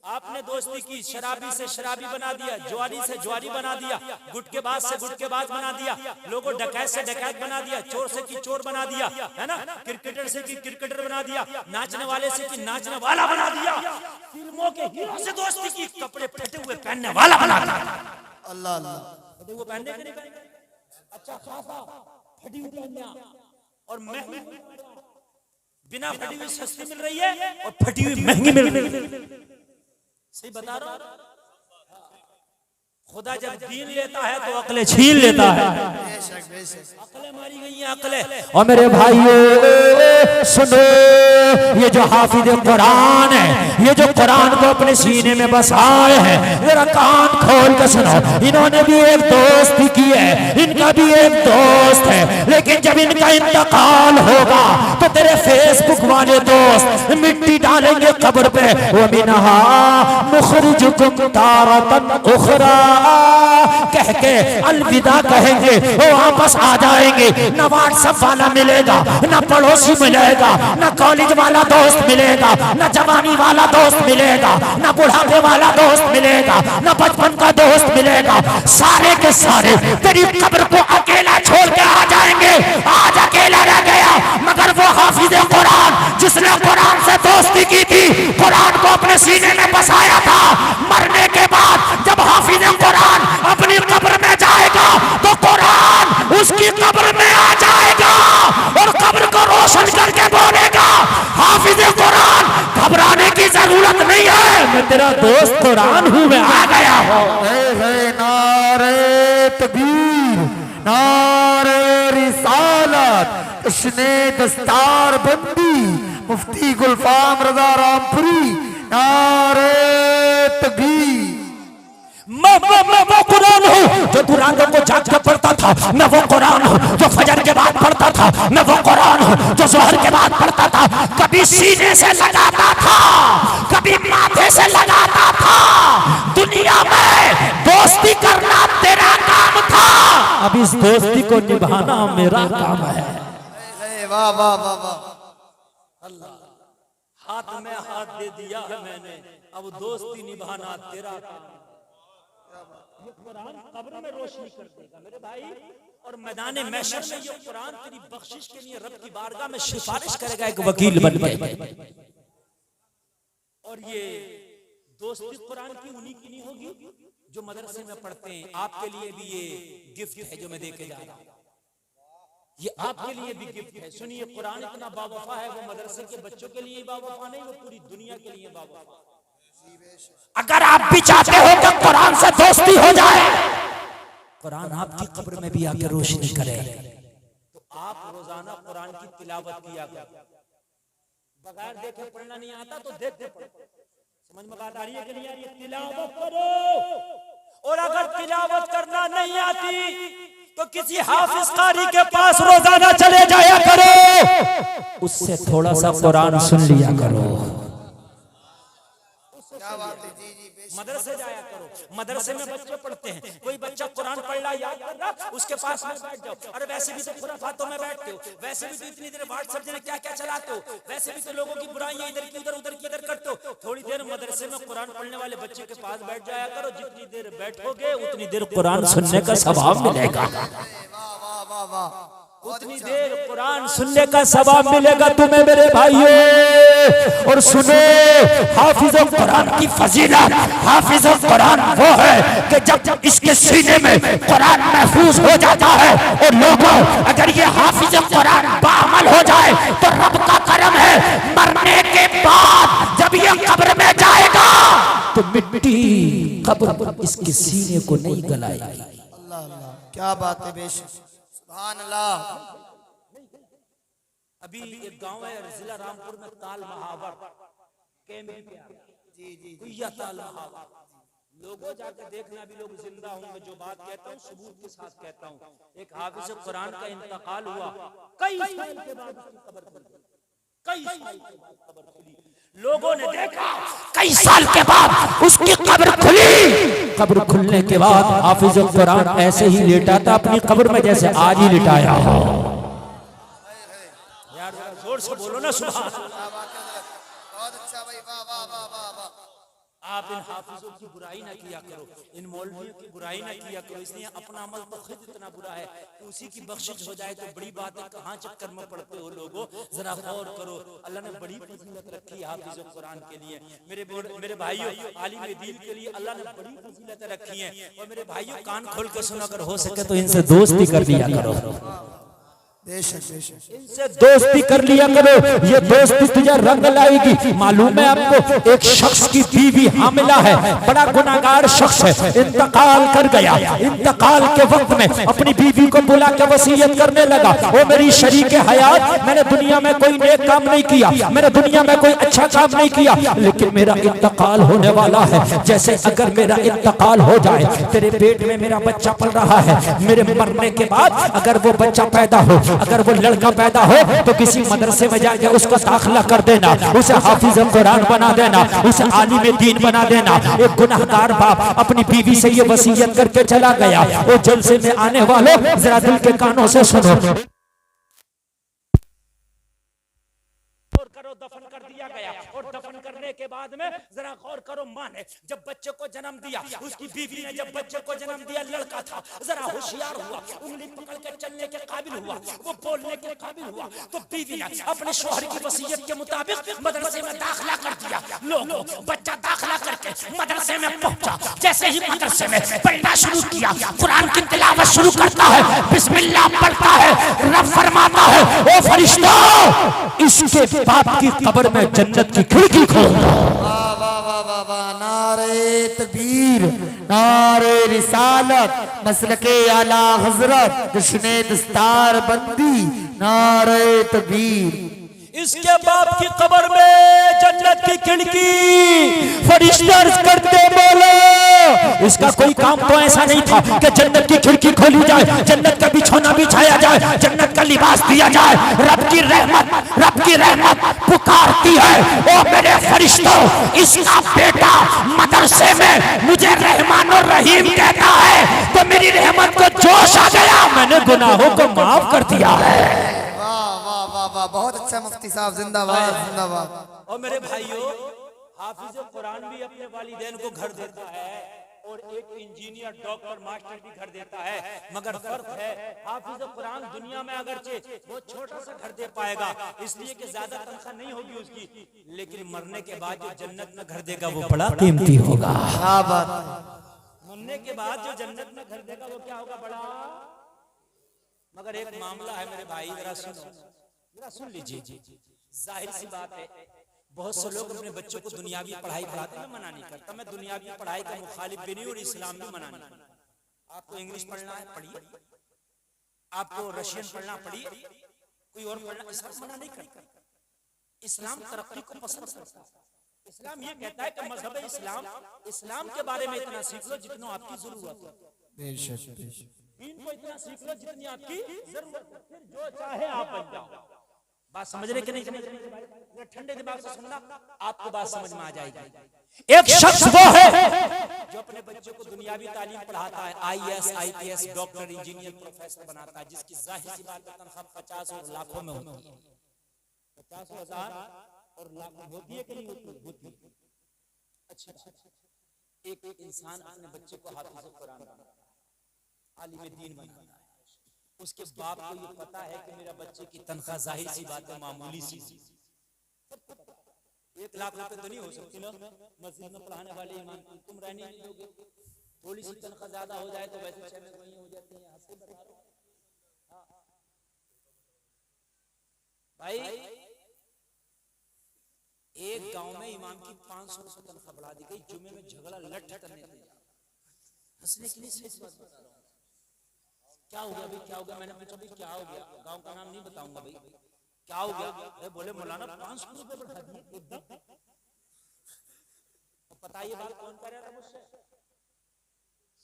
आपने दोस्ती की, शराबी से शराबी बना दिया, ज्वारी से ज्वारी बना दिया, गुटकेबाज से गुटकेबाज बना दिया, लोगों डकैत से डकैत बना दिया, चोर से की चोर बना दिया, है ना, क्रिकेटर से की क्रिकेटर बना दिया, नाचने वाले से की नाचने वाला बना दिया, फिल्मों के हीरो से दोस्ती की, कपड़े फटे हुए पहनने वाला बना दिया। अल्लाह अल्लाह, वो पहनने के नहीं पहनने, अच्छा खासा फटी हुई पहनना, और महंगी बिना फटी हुई सस्ती मिल रही है और फटी हुई महंगी मिल रही है। सही बता रहा हूं, खुदा जब दीन लेता है तो अकलें छीन लेता है। अकलें मारी गई हैं, अकलें। और मेरे भाइयों सुनो, ये जो हाफिज कुरान है, ये जो कुरान को अपने सीने में बसाए हैं, मेरा कान खोल कर सुनो, इन्होंने भी एक दोस्ती की है, इनका भी एक दोस्त है, लेकिन जब इनका इंतकाल होगा तो तेरे फेसबुक वाले दोस्त मिट्टी डालेंगे कब्र पे। वो मिनहा नुखरिजुकुम तारतन उखरा, कह के अलविदा कहेंगे, वो वापस आ जाएंगे। न व्हाट्सएप वाला मिलेगा, न पड़ोसी मिलेगा, न कॉलेज वाला दोस्त मिलेगा, न जवानी वाला दोस्त मिलेगा, न बुढ़ापे वाला दोस्त मिलेगा, न बचपन का दोस्त मिलेगा। सारे के सारे तेरी कब्र को अकेला छोड़ के आ जाएंगे। आज अकेला रह गया, मगर वो हाफिज कुरान जिसने कुरान से दोस्ती की थी, कुरान को अपने सीने में बसाया था, मरने के बाद जब हाफिज कुरान अपनी कब्र में जाएगा तो कुरान उसकी कब्र में आ जाएगा और कब्र को रोशन करके बोलेगा, हाफिज कुरान घबराने की जरूरत नहीं है, मैं तेरा दोस्त कुरान हूं, मैं आ गया हूं। नारे तकबीर, नारे रिसालत, इसने दस्तार बंदी मुफ्ती गुलफाम रजा रामपुरी, नारे तकबीर। मैं वो कुरान हूँ जो तू रातों को जाग के पढ़ता था, मैं वो कुरान हूँ जो फजर के बाद पढ़ता था, मैं वो कुरान हूँ जो जोहर के बाद पढ़ता था। कभी सीने से लगाता था, कभी माथे से लगाता था। दुनिया में दोस्ती करना तेरा काम था, अब इस दोस्ती को निभाना मेरा काम है। वाह वाह वाह वाह। हाथ में हाथ दे दिया है मैंने, अब दोस्ती निभाना तेरा काम। ये कुरान कब्र में रोशनी कर देगा मेरे भाई, और मैदान महशर में ये कुरान तेरी बख्शिश के लिए रब की बारगाह में सिफारिश करेगा एक वकील बन के। और ये दोस्ती कुरान की उन्हीं की नहीं होगी जो मदरसे में पढ़ते हैं। आपके लिए भी ये गिफ्ट है जो मैं देके जा रहा हूं, ये आपके लिए भी गिफ्ट है। सुनिए, कुरान इतना बावफा है, वो मदरसे के बच्चों के लिए बावफा नहीं, वो पूरी दुनिया के लिए बावफा। अगर आप भी चाहते हो कि कुरान से दोस्ती हो जाए, कुरान आपकी कब्र में भी आके रोशनी करे, तो आप रोजाना कुरान की तिलावत किया करो। बगैर देखे पढ़ना नहीं आता तो देख के पढ़ो। समझ में बात आ रही है कि नहीं आ रही है? तिलावत करो। और अगर तिलावत करना नहीं आती तो किसी हाफिज कारी के पास रोजाना चले जाया करो, उससे थोड़ा सा कुरान सुन लिया करो। मदरसे जाया करो, मदरसे में बच्चे पढ़ते हैं, कोई बच्चा कुरान पढ़ रहा याद कर रहा, उसके पास में बैठ जाओ। अरे वैसे भी तो खुराफातों में बैठते हो, वैसे भी तो इतनी देर व्हाट्सएप में क्या क्या चलाते हो, वैसे भी तो लोगों की बुराइयां इधर की उधर, उधर की इधर करते हो। थोड़ी देर मदरसे में कुरान पढ़ने वाले बच्चे के पास बैठ जाया करो, जितनी देर बैठोगे उतनी देर कुरान सुनने का स्वभाव मिलेगा, उतनी देर कुरान सुनने का सवाब मिलेगा तुम्हें मेरे भाइयों। और सुनो, हाफिज कुरान की फजीलत, हाफिज कुरान वो है कि जब इसके सीने में कुरान महफूज हो जाता है, और लोगों अगर ये हाफिज कुरान बाअमल हो जाए तो रब का करम है, मरने के बाद जब ये कब्र में जाएगा तो मिट्टी कब्र इसके सीने को नहीं गलाएगी। अल्लाह अल्लाह, क्या बात है बेशक, सुभान अल्लाह। अभी एक गांव है जिला रामपुर में, ताल महावर जी ताल महावर, लोगों जाके देखना, भी लोग जिंदा होंगे। जो बात कहता हूँ सबूत के साथ कहता हूँ। एक हाफिज कुरान का इंतकाल हुआ, कई साल के बाद उसकी कब्र खुली, कई साल के बाद कब्र खुली। लोगों ने देखा कई साल के बाद उसकी कब्र खुली। कब्र खुलने के बाद हाफिज कुरान ऐसे ही लेटा था अपनी कब्र में जैसे आज ही लिटाया हो। यार जोर से बोलो ना सुभान। बहुत अच्छा भाई, वाह वाह वाह वाह वाह। आप इन हाफिजों की बुराई ना किया करो, इन मौलवियों की बुराई ना किया करो, इसलिए अपना अमल तो खुद इतना बुरा है कि उसी की बख्शिश हो जाए तो बड़ी बात है। कहाँ चक्कर में पड़ते हो लोगों, जरा गौर करो। अल्लाह ने बड़ी फजीलत रखी है हाफिज कुरान के लिए। मेरे भाइयों, आलिम दीन के लिए अल्लाह ने बड़ी फजीलत रखी है। और मेरे भाइयों, कान खोल के सुना, अगर हो सके तो इनसे दोस्ती कर लिया करो, बेशक बेशक, इनसे दोस्ती कर लिया करो। ये दोस्ती तुझे रंग लाएगी। मालूम है आपको, एक शख्स की बीवी हामिला है, बड़ा गुनाहगार शख्स है, इंतकाल कर गया। इंतकाल के वक्त में अपनी बीवी को बुला के वसीयत करने लगा, वो मेरी शरीक हयात, मैंने दुनिया में कोई नेक काम नहीं किया, मैंने दुनिया में कोई अच्छा काम नहीं किया, लेकिन मेरा इंतकाल होने वाला है। जैसे अगर मेरा इंतकाल हो जाए, तेरे पेट में मेरा बच्चा पल रहा है, मेरे मरने के बाद अगर वो बच्चा पैदा हो अगर वो लड़का पैदा हो तो किसी मदरसे में जाके उसका दाखिला कर देना, उसे हाफिज कुरान बना देना, उसे आलिम दीन बना देना। एक गुनाहगार बाप अपनी बीवी से ये वसीयत करके चला गया। वो जलसे में आने वालों जरा दिल के कानों से सुनो। करो दफन कर दिया गया, और दफन करने के बाद में जरा गौर करो, मां ने जब बच्चे को जन्म दिया, उसकी बीवी ने जब बच्चे को जन्म दिया, लड़का था जरा होशियार हुआ, उंगली पकड़ के चलने के काबिल हुआ, वो बोलने के काबिल हुआ, तो बीवी ने अपने शोहर की वसीयत के मुताबिक मदरसे में दाखिला कर दिया। लोगों, बच्चा दाखिला करके मदरसे में पहुंचा, जैसे ही मदरसे में पढ़ना शुरू किया, कुरान की तिलावत शुरू करता है, बिस्मिल्लाह पढ़ता है, रब फरमाता है, ओ फरिश्ता इसके बाप की कब्र में जन्नत की खिड़की खोल दो। वाह वाह वाह वाह वाह, नारे तकबीर, नारे रिसालत, मसलके आला हजरत, जश्ने दस्तार बंदी, नारे तकबीर। इसके बाप की कब्र में जन्नत की खिड़की फरिश्ते करते बोलो। इसका कोई काम तो ऐसा नहीं था कि जन्नत की खिड़की खोली जाए, जन्नत का बिछौना बिछाया जाए, जन्नत का लिबास दिया जाए। रब की रहमत पुकारती है, ओ मेरे फरिश्तों, इसका बेटा मदरसे में मुझे रहमान और रहीम कहता है, तो मेरी रहमत को जोश आ गया, मैंने गुनाहों को माफ कर दिया है। वाह, बहुत अच्छा मुफ्ती साहब, जिंदाबाद जिंदाबाद। और मेरे भाइयों, हाफिज कुरान भी अपने वालिदैन को घर देता है, और एक इंजीनियर, डॉक्टर, मास्टर भी घर देता है, मगर फर्क है, हाफिज कुरान दुनिया में अगरचे वो छोटा सा घर दे पाएगा, इसलिए कि ज्यादा तनख्वाह नहीं होगी उसकी, लेकिन मरने के बाद जो जन्नत में घर देगा वो बड़ा कीमती होगा। क्या बात, मरने के बाद जो जन्नत में घर देगा वो क्या होगा, बड़ा। मगर एक मामला है मेरे भाई, जरा सुन लीजिए। जाहिर सी बात है, बहुत से लोग अपने बच्चों को दुनियावी पढ़ाई पढ़ाते हैं, मैं मना नहीं करता, मैं दुनियावी पढ़ाई का मुखालिफ भी नहीं, और इस्लाम भी मना नहीं करता। आपको इंग्लिश पढ़ना है पढ़िए, आपको रशियन पढ़ना पढ़िए, कोई और पढ़ना, इस्लाम मना नहीं करता। इस्लाम तरक्की को पसंद करता है। इस्लाम ये कहता है कि मजहब इस्लाम के बारे में इतना सीख लो जितना आपकी जरूरत है, इनको इतना सीख लो जितनी आपकी जरूरत है, फिर जो चाहे आप बन जाओ। बात समझ रहे कि नहीं समझ रहे? ठंडे दिमाग से सुनना, आपको बात समझ में आ जाएगी। एक शख्स वो है जो अपने बच्चों को दुनियावी तालीम पढ़ाता है, IAS, IPS, doctor, engineer, professor बनाता है, जिसकी जाहिर सी बात है तनख्वाह 50 और लाखों में होती है, 50,000 और लाखों होती है कि नहीं होती? अच्छा, एक इंसान अपने बच्चे को हाफिज कुरान बनाता है, आलिम दीन बनाता है, उसके बाप को ये पता है कि मेरा बच्चे की तनख्वाह जाहिर सी बात है मामूली सी, 1 लाख रुपए तो नहीं हो सकती ना मस्जिद में पढ़ाने वाले ईमान, तुम रहने नहीं दोगे, थोड़ी सी तनख्वाह ज्यादा हो जाए तो वैसे 6 में वही हो जाती है। भाई एक गांव में इमाम की 500 रुपए तनख्वाह बढ़ा दी गई, जुमे में झगड़ा लट करने लगे, हंसने के लिए सही बात बता रहा हूं। क्या हो गया भाई, क्या हो गया? मैंने पूछा भाई क्या हो गया, गांव का नाम नहीं बताऊंगा भाई, क्या हो गया? अरे बोले मौलाना 500 रुपए बढ़ा दिए एकदम। पता ये बात कौन कर रहा था मुझसे?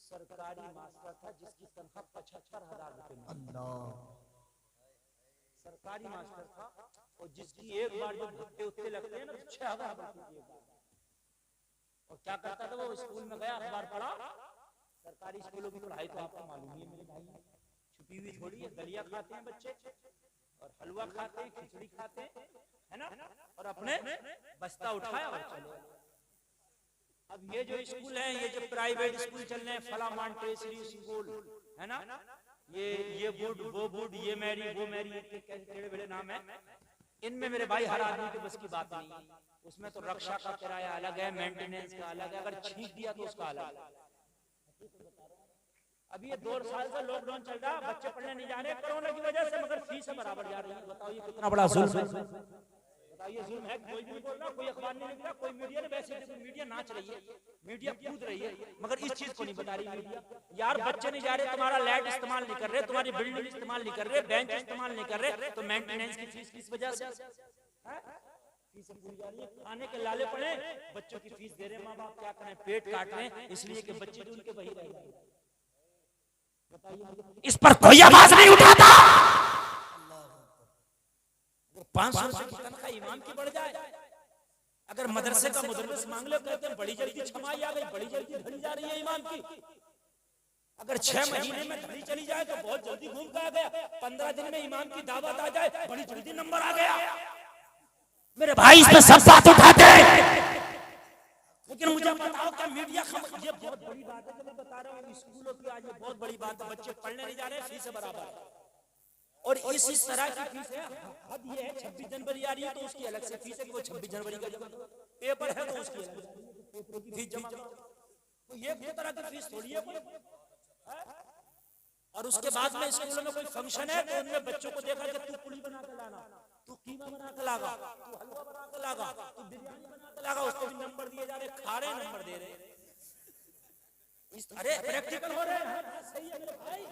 सरकारी मास्टर था जिसकी तनख्वाह 75,000 रुपए, सरकारी मास्टर था, और जिसकी एक बार जो भत्ते उत्ते लगते हैं ना 6,000 रुपए। और क्या करता था वो? स्कूल में गया, अखबार पढ़ा, सरकारी स्कूलों की पढ़ाई तो आपको मालूम ही है मेरे भाई, छुपी हुई थोड़ी है, दलिया खाते हैं बच्चे, और हलवा खाते हैं, खिचड़ी खाते हैं, है ना, और अपने बस्ता उठाया और चले। अब ये जो स्कूल है, ये जो प्राइवेट स्कूल चल रहे हैं, फला मॉन्टेसरी स्कूल है ना, ये बुड वो बुड, ये मैरी वो मैरी, टेढ़े बेड़े नाम है, इनमें मेरे भाई हर आदमी के बस की बात नहीं। उसमें तो रक्षा का किराया अलग है, मेंटेनेंस का अलग है, अगर छींक दिया तो उसका अलग। अभी ये 2 साल से लॉकडाउन चल रहा है, बच्चे पढ़ने नहीं जा रहे कोरोना की वजह से, मगर फीस बराबर जा रही है। बताओ ये कितना बड़ा जुल्म है, बताइए जुल्म है। कोई भी नहीं बोल रहा, कोई अखबार नहीं लिख रहा, कोई मीडिया ने, वैसे मीडिया नाच रही है, मीडिया कूद रही है, मगर इस चीज को नहीं बता रही मीडिया। यार बच्चे नहीं जा रहे, तुम्हारा लाइट इस्तेमाल नहीं कर रहे, तुम्हारी बिल्डिंग इस्तेमाल नहीं कर रहे, बेंच इस्तेमाल नहीं कर रहे, तो मेंटेनेंस की फीस किस वजह से? फीस पूरी जा रही है, खाने के लाले पड़े, बच्चों की फीस दे रहे माँ बाप, क्या करें, पेट काट रहे हैं, इसलिए कि बच्चे जो उनके वही रह गए। इस पर कोई आवाज नहीं उठाता। 500 रुपए की तनख्वाह इमाम की बढ़ जाए। अगर मदरसे का मुदर्रिस मांग लो, कहते हैं बड़ी जल्दी छमाई आ गई, बड़ी जल्दी घड़ी जा रही है इमाम की। अगर 6 महीने में घड़ी चली जाए तो बहुत जल्दी घूम के आ गया। 15 दिन में इमाम की दावत आ जाए, बड़ी जल्दी नंबर आ गया। मेरे भाई इस पे सब बात उठाते हैं। लेकिन मुझे बताओ क्या मीडिया ये बहुत बड़ी बात है जो मैं बता रहा हूँ स्कूलों की, आज ये बहुत बड़ी बात है। बच्चे पढ़ने नहीं जा रहे, फीस बराबर है। और इस तरह की फीस है। हद ये है 26 जनवरी आ रही है तो उसकी अलग से फीस है कि वो 26 जनवरी का जमा करो। पेपर है तो उसकी अलग से फीस जमा करो। तो ये तरह की फीस थोड़ी है कोई। और उसके बाद में स्कूलों में कोई फंक्शन है तो उनमें बच्चों को देखा कि तू पुली बना के लाना, तू कीमा बना के लागा, तू हलवा बना के लागा, तू बिरयानी बना के लागा। उसको भी नंबर दिए जा रहे, खारे नंबर दे रहे। अरे प्रैक्टिकल हो रहे हैं। सही है मेरे भाई।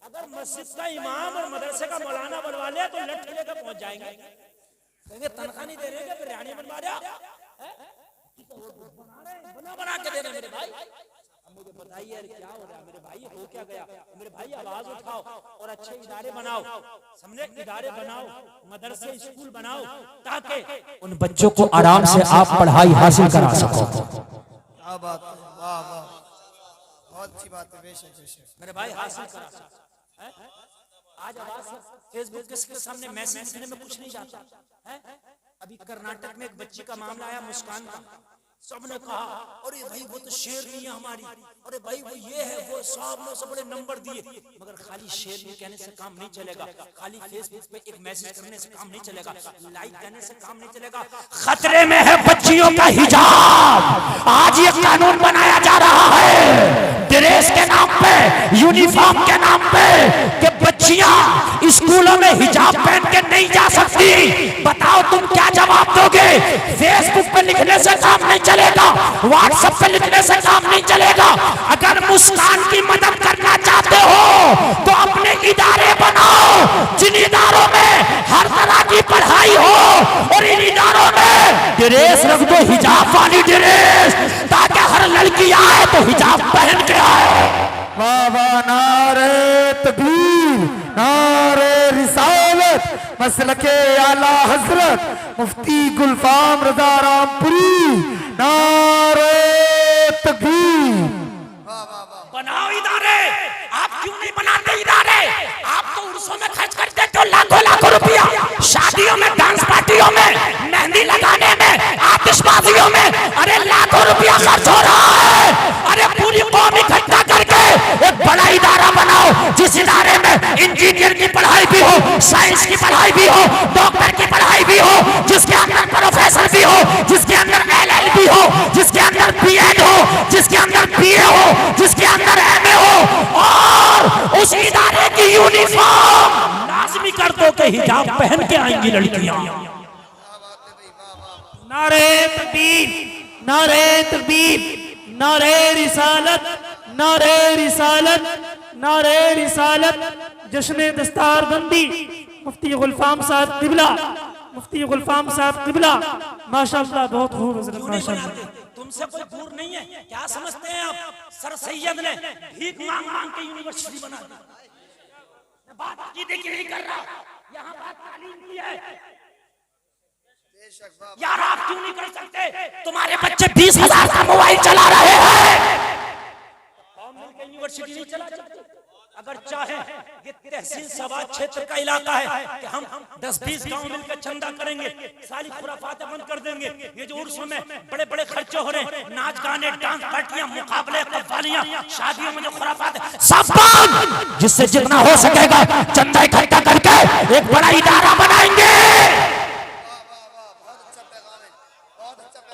अगर मस्जिद का इमाम और मदरसे का मौलाना बनवा ले तो लट लेकर पहुंच जाएंगे। कहेंगे तनख्वाह नहीं दे रहे, बिरयानी बनवा रहा बना के दे रहे मेरे भाई। मुझे बताइए यार क्या हो रहा है मेरे भाई, हो क्या गया मेरे भाई? आवाज उठाओ और अच्छे इदारे बनाओ, समझे? इदारे बनाओ, मदरसे स्कूल बनाओ ताकि उन बच्चों को आराम से आप पढ़ाई हासिल करा सको। क्या बात है, वाह वाह, बहुत अच्छी बात है। बेशक बेशक मेरे भाई हासिल करा सको। आज आवाज फेसबुक के सामने मैसेज लिखने में कुछ नहीं जाता है। अभी कर्नाटक में एक बच्ची का मामला आया, मुस्कान का। सबने कहा अरे भाई वो तो शेर नहीं है हमारी, अरे भाई वो ये है वो, सब ने सब बड़े नंबर दिए। मगर खाली शेर नहीं कहने से काम नहीं चलेगा, खाली फेसबुक पे एक मैसेज करने से काम नहीं चलेगा, लाइक करने से काम नहीं चलेगा। खतरे में है बच्चियों का हिजाब। आज ये कानून बनाया जा रहा है ड्रेस के नाम पे, यूनिफॉर्म के नाम पे, कि बच्चियां स्कूलों में हिजाब पहन के नहीं जा सकती। बताओ तुम क्या जवाब दोगे? फेसबुक पे लिखने से काम नहीं चलेगा, व्हाट्सएप पे लिखने से काम नहीं चलेगा। अगर मुस्कान की मदद करना चाहते हो तो अपने इदारे बनाओ, जिन इदारों में हर तरह की पढ़ाई हो, और इन इदारों में ड्रेस रख दो, हिजाब वाली ड्रेस, ताकि हर लड़की आए तो हिजाब पहन के आए। वाह वाह, नारे तकबीर, नारे रिसालत, मसलके आला हजरत मुफ्ती गुलफाम रजा रामपुरी, नारे तकबीर। बनाओ इदारे। आप क्यों नहीं बनाते इदारे? आप तो उर्सों में खर्च कर देते हो लाखों लाखों रुपया, शादियों में, डांस पार्टियों में, मेहंदी लगाने में, आतिशबाजियों में, अरे लाखों रुपया खर्च हो रहा है। अरे पूरी कौम इकट्ठा करके एक बड़ा इदारा बनाओ, जिस इदारे में इंजीनियर की पढ़ाई भी हो, साइंस की पढ़ाई भी हो, डॉक्टर की पढ़ाई भी हो, जिसके अंदर प्रोफेसर भी हो, जिसके अंदर LLB हो, जिसके अंदर BEd हो, जिसके अंदर BA हो, जिसके अंदर MA हो, और उस इदारे की यूनिफॉर्म लाजमी कर दो कि हिजाब पहन के आएंगी लड़कियां। नारे तकबीर, नारे तकबीर, नारे रिसालत, नारे रिसालत, नारे रिसालत। जश्न दस्तारबंदी मुफ्ती गुलफाम साहब किबला, मुफ्ती गुलफाम साहब किबला, माशाअल्लाह बहुत खूब हज़रत, माशाअल्लाह। तुमसे कोई दूर नहीं है। क्या समझते हैं आप? सर सैयद ने भीख मांग मांग के यूनिवर्सिटी बना दी। मैं बात अकीदे की नहीं कर रहा, यहाँ बात तालीम की है। यार आप क्यों नहीं कर सकते? तुम्हारे बच्चे 20,000 का मोबाइल चला रहे हैं, कौम मिलकर यूनिवर्सिटी नहीं चला सकते? अगर चाहे ये तहसील सभा क्षेत्र का इलाका है कि हम 10-20 गांव मिलकर चंदा करेंगे, सारी खुराफातें बंद कर देंगे। ये जो उर्सों में बड़े बड़े खर्चे हो रहे हैं, नाच गाने, डांस पार्टियां, मुकाबले, कव्वालियां, शादियों में जो खुराफात है, सब बंद। जिससे जितना हो सकेगा चंदा इकट्ठा करके एक बड़ा इदारा बनाएंगे।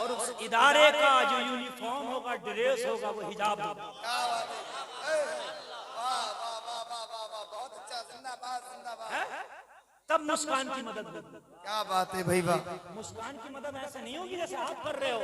और उस इदारे का जो यूनिफॉर्म होगा, ड्रेस होगा, वो हिजाब होगा। तब मुस्कान की मदद होगी। क्या बात है भाई, वाह। मुस्कान की मदद ऐसे नहीं होगी जैसे आप कर रहे हो।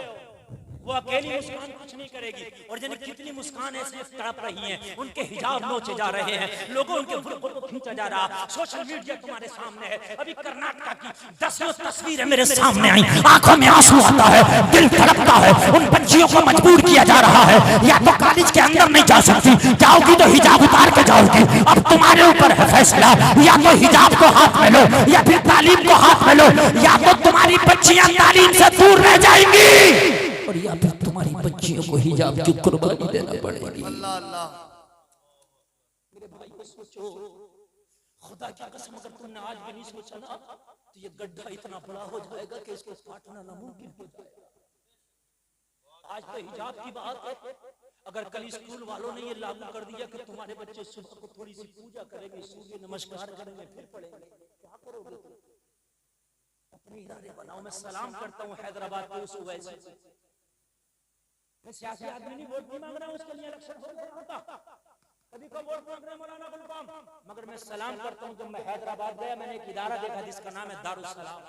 वो अकेली मुस्कान कुछ नहीं करेगी। और जाने कितनी मुस्कान ऐसे तड़प रही हैं, उनके हिजाब नोचे जा रहे हैं, लोगों उनके बुर्कों को खींचा जा रहा। सोशल मीडिया तुम्हारे सामने है। अभी कर्नाटका की 10 तस्वीरें मेरे सामने आई, आंखों में आंसू आता है, दिल धड़कता है। उन बच्चियों को मजबूर किया जा रहा है, या तो कॉलेज के अंदर नहीं जा सकती, जाओगी तो हिजाब उतार के जाओगी। अब तुम्हारे ऊपर है फैसला, या तो हिजाब को हाथ में लो या फिर तालीम को हाथ में लो, या तो तुम्हारी बच्चियां तालीम से दूर रह जाएंगी और या फिर तुम्हारी बच्चियों को हिजाब की कुर्बानी देना पड़ेगी। अल्लाह अल्लाह। मेरे भाई को सोचो, खुदा की कसम अगर तुमने आज भी नहीं सोचा ना तो ये गड्ढा इतना बड़ा हो जाएगा कि इसको काटना नामुमकिन हो जाएगा। आज तो हिजाब की बात है, अगर कल स्कूल वालों ने ये लागू कर दिया कि तुम्हारे बच्चे सुबह को थोड़ी सी पूजा करेंगे, सूर्य नमस्कार करेंगे, फिर पढ़ेंगे, क्या करोगे तुम? अपने इरादे बनाओ। मैं सलाम करता हूँ हैदराबाद के उस ओवैसी से। मैं सियासी आदमी नहीं, वोट नहीं मांग रहा हूँ, उसके लिए इलेक्शन हो गया होता, कभी को वोट मांग रहे मौलाना गुलफाम, मगर मैं सलाम करता हूँ। जब मैं हैदराबाद गया, मैंने एक इदारा देखा जिसका नाम है दारुस्सलाम।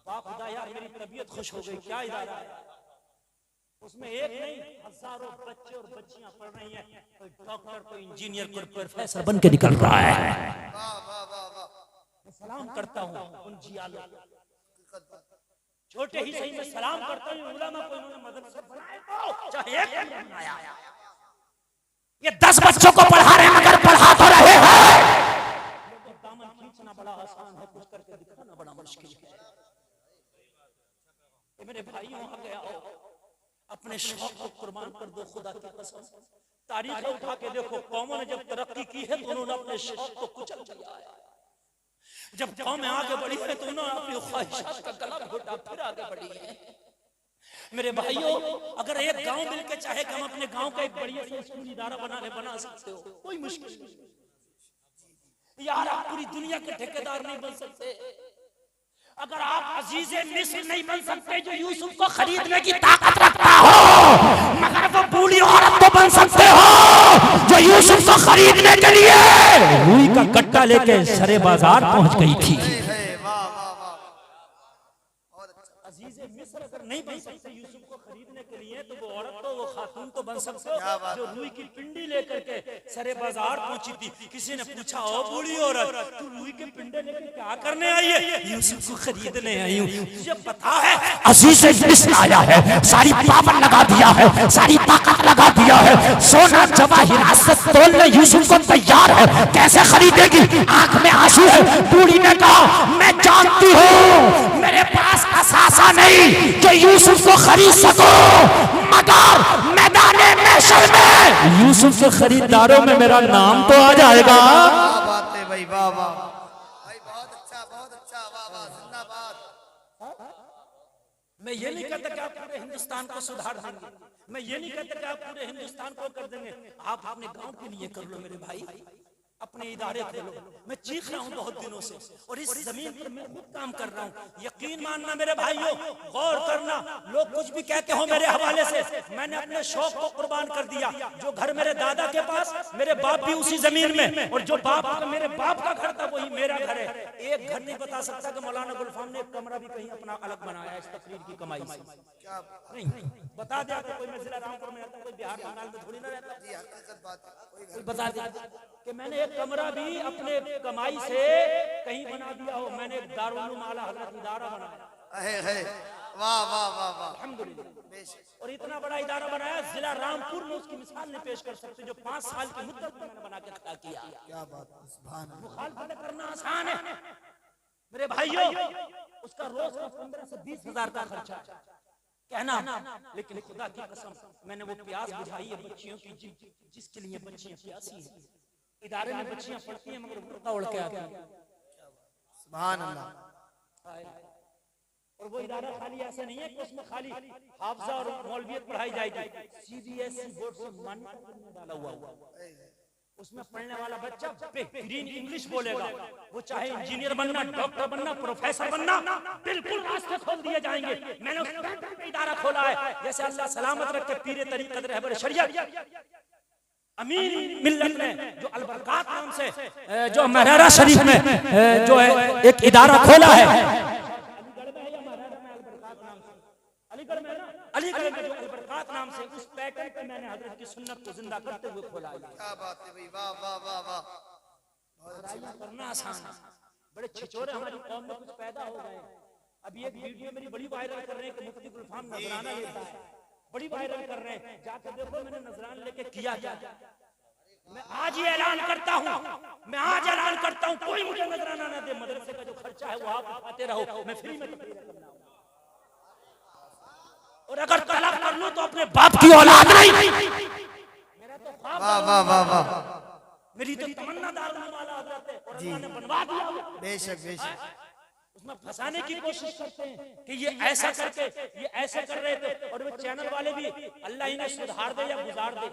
बाखुदा यार मेरी तबीयत खुश हो गई। क्या इदारा है? उसमें एक नहीं हजारों बच्चे और बच्चियां पढ़ रही हैं, कोई डॉक्टर, कोई इंजीनियर, कोई प्रोफेसर बन के निकल रहा है। वाह वाह वाह वाह। मैं सलाम करता हूँ उन जियालों, छोटे ही सही मैं सलाम करता हूँ उलमा को। इन्होंने मदरसा बनाए तो चाहे एक बनाया, ये 10 बच्चों को पढ़ा रहे हैं मगर पढ़ा तो रहे हैं। दामन खींचना बड़ा आसान है, कुछ करके दिखाना बड़ा मुश्किल है। मेरे भाई वहां गया हो, अपने शौक को कुर्बान कर दो। खुदा की कसम तारीख उठा के देखो, कौमों ने जब तरक्की की है तो उन्होंने अपने शौक को कुचल दिया है। जब कौमें आगे बढ़ी है तो उन्होंने अपनी ख्वाहिशात का गला घोटा, फिर आगे बढ़ी है। मेरे भाइयों, अगर एक गांव मिलकर चाहे कि हम अपने गांव का एक बढ़िया सा स्कूल इदारा बना सकते हो, कोई मुश्किल नहीं यार। आप पूरी दुनिया के ठेकेदार नहीं बन सकते। अगर आप अजीज़े मिस्र नहीं बन सकते जो यूसुफ को खरीदने की ताकत रखता हो, मगर वो बूढ़ी औरत तो बन सकते हो जो यूसुफ को खरीदने के लिए रुई का कट्टा लेके सरे बाजार पहुंच गई थी। वाह वाह वाह। बहुत अच्छा। अजीज़े मिस्र अगर नहीं बन सकते यूसुफ को खरीदने के लिए, तो वो औरत तो वो खातून तो बन सकते हो जो रुई की पिंडी लेकर के सरे बाजार पहुंची थी। किसी ने पूछा, ओ बूढ़ी औरत, तू रुई के पिंडे लेकर क्या करने आई है? यूसुफ को खरीदने आई हूँ। तुझे पता है अजीज़े मिस्र आया है, सारी पावर लगा दिया है, सारी ताकत लगा दिया है, सोना जवाहिरात से तोलने यूसुफ को तैयार है। कैसे खरीदेगी? आंख में आंसू है। बूढ़ी ने कहा, मैं जानती हूँ मेरे पास असासा नहीं जो यूसुफ को खरीद सको, मगर मैदाने महशर में यूसुफ के खरीदारों में मेरा नाम तो आ जाएगा। क्या बात है भाई, वाह वाह भाई, बहुत अच्छा बहुत अच्छा, वाह वाह, जिंदाबाद। मैं ये नहीं कहता कि आप पूरे हिंदुस्तान को सुधार देंगे, मैं ये नहीं कहता कि आप पूरे हिंदुस्तान को कर देंगे। आप अपने गांव के लिए कर लो मेरे भाई, अपने इदारे खोलो। मैं चीख रहा हूँ बहुत दिनों से और इस जमीन पर मैं खुद काम कर रहा हूँ। यकीन मानना मेरे भाइयों, गौर करना, लोग कुछ भी कहते हो मेरे हवाले से, मैंने अपने शौक को कुर्बान कर दिया। जो घर मेरे दादा के पास, मेरे बाप भी उसी जमीन में, और जो बाप का मेरे बाप का घर था वही मेरा घर है। एक घर नहीं बता सकता कि मौलाना गुलफाम ने एक कमरा भी कहीं अपना अलग बनाया इस तकरीर की कमाई से। क्या नहीं बता दिया तो कोई मैं जिला रामपुर में रहता हूँ, कोई बिहार बंगाल में थोड़ी ना रहता। जी, हकीकत बात है, कोई बता दिया कि मैंने एक कमरा भी अपने कमाई से कहीं बना दिया हो। मैंने एक दारुल उलूम आला हज़रत इदारा बनाया, है। वाह वाह वाह वाह। अल्हम्दुलिल्लाह। और इतना बड़ा इदारा बनाया, जिला रामपुर में उसकी मिसाल नहीं पेश कर सकते, जो 5 साल की मुद्दत में मैंने बना के खड़ा किया। क्या बात है, सुभान अल्लाह। मुखालफत करना आसान है मेरे भाइयों, उसका रोज का 15 से 20 हजार का खर्चा कहना, लेकिन खुदा की कसम मैंने वो प्यास बुझाई है बच्चियों की, जिसके लिए बच्चियां प्यासी हैं। इदारे में बच्चियां पढ़ती हैं मगर बुर्का ओढ़ के आती हैं। सुभान अल्लाह। और वो इदारा खाली ऐसा नहीं है कि उसमें खाली हाफजा और मौलवियत पढ़ाई जाएगी। सीबीएसई बोर्ड से मान्यता डाला हुआ, उसमें पढ़ने वाला बच्चा बेहतरीन इंग्लिश बोलेगा। वो चाहे इंजीनियर बनना, डॉक्टर बनना, प्रोफेसर बनना, बिल्कुल रास्ते खोल दिए जाएंगे। मैंने उस इदारा खोला है, जैसे अल्लाह सलामत रखे पीरे तरीक़त रहबर शरीयत अमीन मिल्लत में जो अलबरकात नाम से जो महरारा शरीफ में जो है एक इदारा खोला है, अलीगढ़ में ना, अलीगढ़ में जो अलबरकात नाम से उस पैटर्न पे मैंने हजरत की सुन्नत को जिंदा करते हुए खोला है। क्या बात है भाई, वाह वाह वाह वाह। बुराइयां करना आसान है, बड़े छिछोरे हमारी कौम में कुछ पैदा हो गए। अभी एक वीडियो मेरी बड़ी वायरल कर रहे हैं कि मुफ्ती गुलफाम नजराना लेता है, बड़ी वायरल कर रहे हैं, जाकर देखो मैंने नजराना लेके किया क्या। मैं आज ही ऐलान करता हूँ, मैं आज ऐलान करता हूँ, कोई मुझे नजराना ना दे, मदरसे का जो खर्चा है वो आप उठाते रहो, मैं फ्री में तकरीर करना हूं। और अगर तलब कर लूं तो अपने बाप की औलाद नहीं। मेरा तो ख्वाब, वाह वाह वाह वाह। मेरी तो तमन्ना दारुल वाला हजरत है और अल्लाह ने बनवा दिया। बेशक बेशक। उसमें फंसाने की कोशिश करते हैं कि ये ऐसा करके ये ऐसे कर रहे थे, और वो चैनल वाले भी अल्लाह इन्हें सुधार दे या गुजार दे।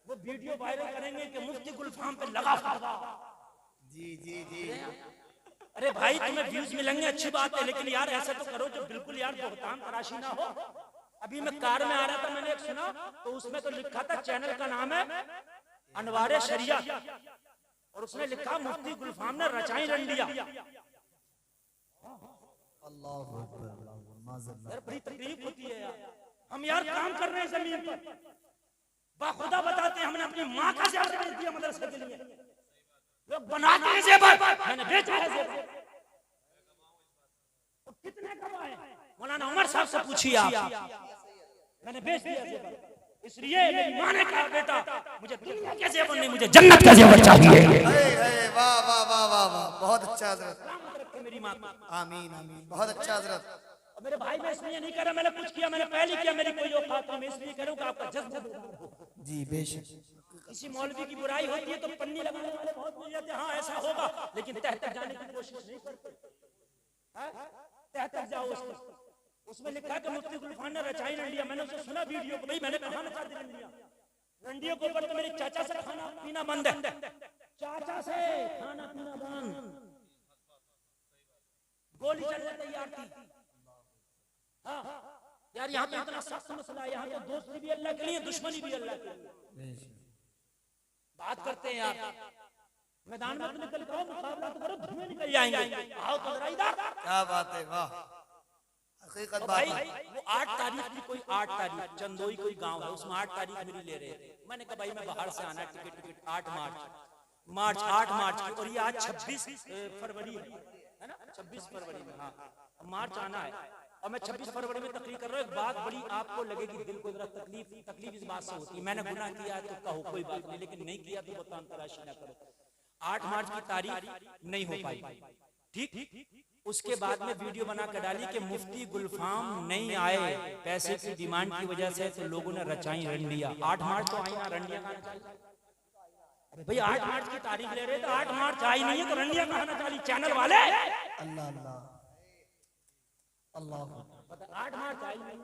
वो वीडियो वायरल करेंगे कि मुफ्ती गुलफाम पे लगा फायदा। जी जी जी। अरे भाई तुम्हें व्यूज मिलेंगे अच्छी बात है, लेकिन यार ऐसा तो करो जो बिल्कुल यार बहुतान तराशी ना हो। अभी मैं कार में आ रहा था, मैंने एक सुना तो उसमें तो लिखा था चैनल का नाम है अनवारे शरिया, और उसने लिखा मुफ्ती गुलफाम ने रचाई रंडिया। यार बड़ी तकलीफ होती है यार, हम यार काम कर रहे हैं जमीन पर, बाखुदा बताते हैं हमने अपनी माँ का ज़ेवर बेच दिया मदरसे के लिए, लोग बनाते हैं ज़ेवर, मैंने बेचा है ज़ेवर। तो कितने कमाए मौलाना उमर साहब से पूछिए आप, मैंने बेच दिया ज़ेवर, इसलिए मेरी माँ ने कहा बेटा मुझे दुनिया के ज़ेवर नहीं, मुझे जन्नत का जेवर चाहिए। वाह वाह वाह वाह वाह, बहुत अच्छा हजरत। सलामत रखे मेरी माँ को। आमीन आमीन, बहुत अच्छा हजरत। और मेरे भाई मैं इसलिए नहीं कर रहा, मैंने कुछ किया, मैंने पहले किया, मेरी कोई औकात नहीं, मैं इसलिए करूँ कि आपका जज्बा बेदार हो। जी बेशक। किसी मौलवी की बुराई होती है तो पन्नी लगाने वाले बहुत मिल जाते हैं, हाँ ऐसा होगा, लेकिन तह तक जाने की कोशिश नहीं करते। तह तक जाओ उसको, उसमें लिखा है कि मुफ्ती गुलफाम ने रचाई रंडिया। मैंने उसे सुना वीडियो को, भाई मैंने कहा नचा दी रंडिया, रंडियों के ऊपर तो मेरे चाचा से खाना पीना बंद है, चाचा से खाना पीना बंद, गोली चलने तैयार थी। हाँ यार यहाँ पे इतना सख्त मसला है, यहाँ पे दोस्ती भी अल्लाह के लिए, दुश्मनी भी अल्लाह के लिए। बात करते हैं यार, मैदान में निकल करो, मुकाबला तो करो, धुएं निकल जाएंगे, आओ तो जरा इधर। क्या बात है, वाह हकीकत तो बात भाई है। वो 8 तारीख की कोई 8 तारीख चंदोई कोई गांव है, उसमें 8 तारीख मेरी ले रहे थे। मैंने कहा भाई मैं बाहर से आना, टिकट 8 मार्च 8 मार्च की, और ये आज 26 फरवरी है ना, 26 फरवरी में, हाँ मार्च आना है, और मैं 26 फरवरी में तकरीर कर रहा हूँ। एक बात बड़ी आपको लगेगी, दिल को जरा तकलीफ इस बात से होती है, मैंने गुनाह किया तो कहो कोई बात नहीं, लेकिन नहीं किया तो बतान तराशी ना करो। 8 मार्च की तारीख नहीं हो पाई, ठीक। उसके बाद में वीडियो बना कर डाली कि मुफ्ती गुलफाम नहीं आए पैसे की डिमांड की वजह से, तो लोगों ने रचाई रंडिया। 8 मार्च तो आई ना, रंडिया अरे भाई 8 मार्च की तारीख ले रहे तो 8 मार्च आई नहीं है तो रंडिया कहाँ ना चाली चैनल वाले। अल्लाह अल्लाह अल्लाह। 8 मार्च आई नहीं,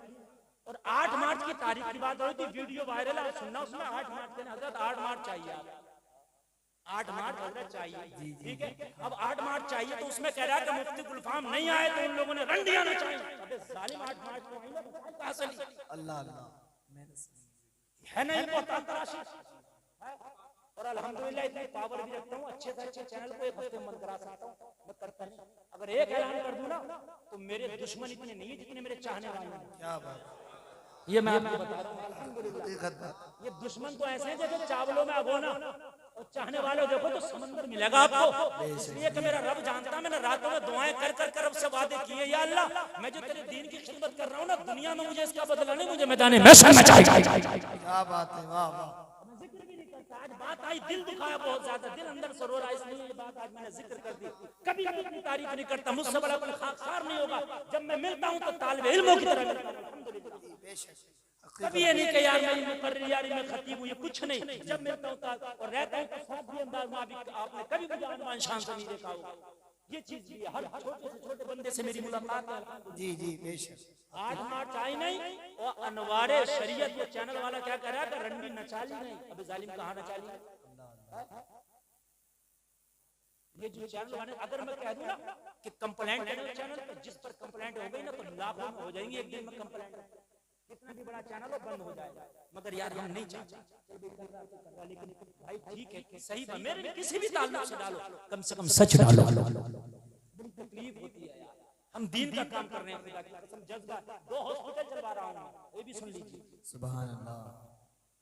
और 8 मार्च की तारीख की बात हो रही थी, वीडियो वायरल है, सुनना उसमें 8 मार्च के हजरत 8 मार्च चाहिए, आप 8 मार्च हजरत चाहिए, ठीक है। अब 8 मार्च चाहिए तो उसमें कह रहा है कि मुफ्ती गुलफाम नहीं आए तो उन लोगों ने रंडिया ना चाहिए। अबे जालिम 8 मार्च को आई ना, कहां से ली? अल्लाह अल्लाह है नहीं बहुत तराशी। और अल्हम्दुलिल्लाह इतनी पावर भी रखता हूँ, अच्छे से अच्छे चैनल को एक हफ्ते में बंद करा सकता हूँ, मैं करता नहीं। अगर एक ऐलान कर दूं ना तो मेरे दुश्मन इतने नहीं है जितने मेरे चाहने वाले हैं। क्या बात, ये मैं आपको बता रहा हूँ अल्हम्दुलिल्लाह। हकीकत बात। ये दुश्मन तो ऐसे हैं जैसे चावलों में अगोना, और चाहने वाले देखो तो समंदर मिलेगा आपको। इसलिए कि मेरा रब जानता है, मैंने रातों में दुआएं कर कर कर अब से वादे किए, या अल्लाह मैं जो तेरे दीन की खिदमत कर रहा हूँ ना, दुनिया में मुझे इसका बदला नहीं, मुझे मैदान महशर में चाहिए। क्या बात है, वाह वाह। जिक्र भी नहीं करता, आज बात आई, दिल दुखाया बहुत ज्यादा, दिल अंदर से रो रहा है, इसलिए ये बात आज मैंने जिक्र कर दी। कभी कभी अपनी तारीफ नहीं करता, मुझसे बड़ा कोई खाकसार नहीं होगा। जब मैं मिलता हूँ तो तालिबे इल्मों की तरह मिलता हूँ, अल्हम्दुलिल्लाह। कभी ये नहीं कि यार मैं मुकर्रिर यार मैं खतीब हूँ, ये कुछ नहीं। जब मिलता हूँ और रहता हूँ तो साथ भी अंदाज में आपने कभी मुझे अनमान शान से नहीं देखा होगा। ये चीज भी है, हर छोटे से छोटे बंदे से मेरी मुलाकात है। जी जी बेशक। 8 मार्च आई नहीं, और अनवारे शरीयत ये चैनल वाला क्या कह रहा है कि रंडी नचाली नहीं। अबे जालिम कहाँ नचाली? ये जो चैनल वाले, अगर मैं कह दूं ना कि कंप्लेंट है चैनल पे, जिस पर कंप्लेंट हो गई ना तो लाखों में हो जाएंगी एक दिन में कंप्लेंट। कितना भी बड़ा चैनल हो बंद हो जाएगा, मगर यार हम नहीं चाहते। लेकिन भाई ठीक है कि सही है, मेरे किसी भी ताल्लुक से डालो, कम से कम सच डालो। बड़ी तकलीफ होती है यार, हम दीन का काम कर रहे हैं, खुदा की कसम जज्बा। 2 हॉस्पिटल चलवा रहा हूँ मैं, ये भी सुन लीजिए। सुभान अल्लाह।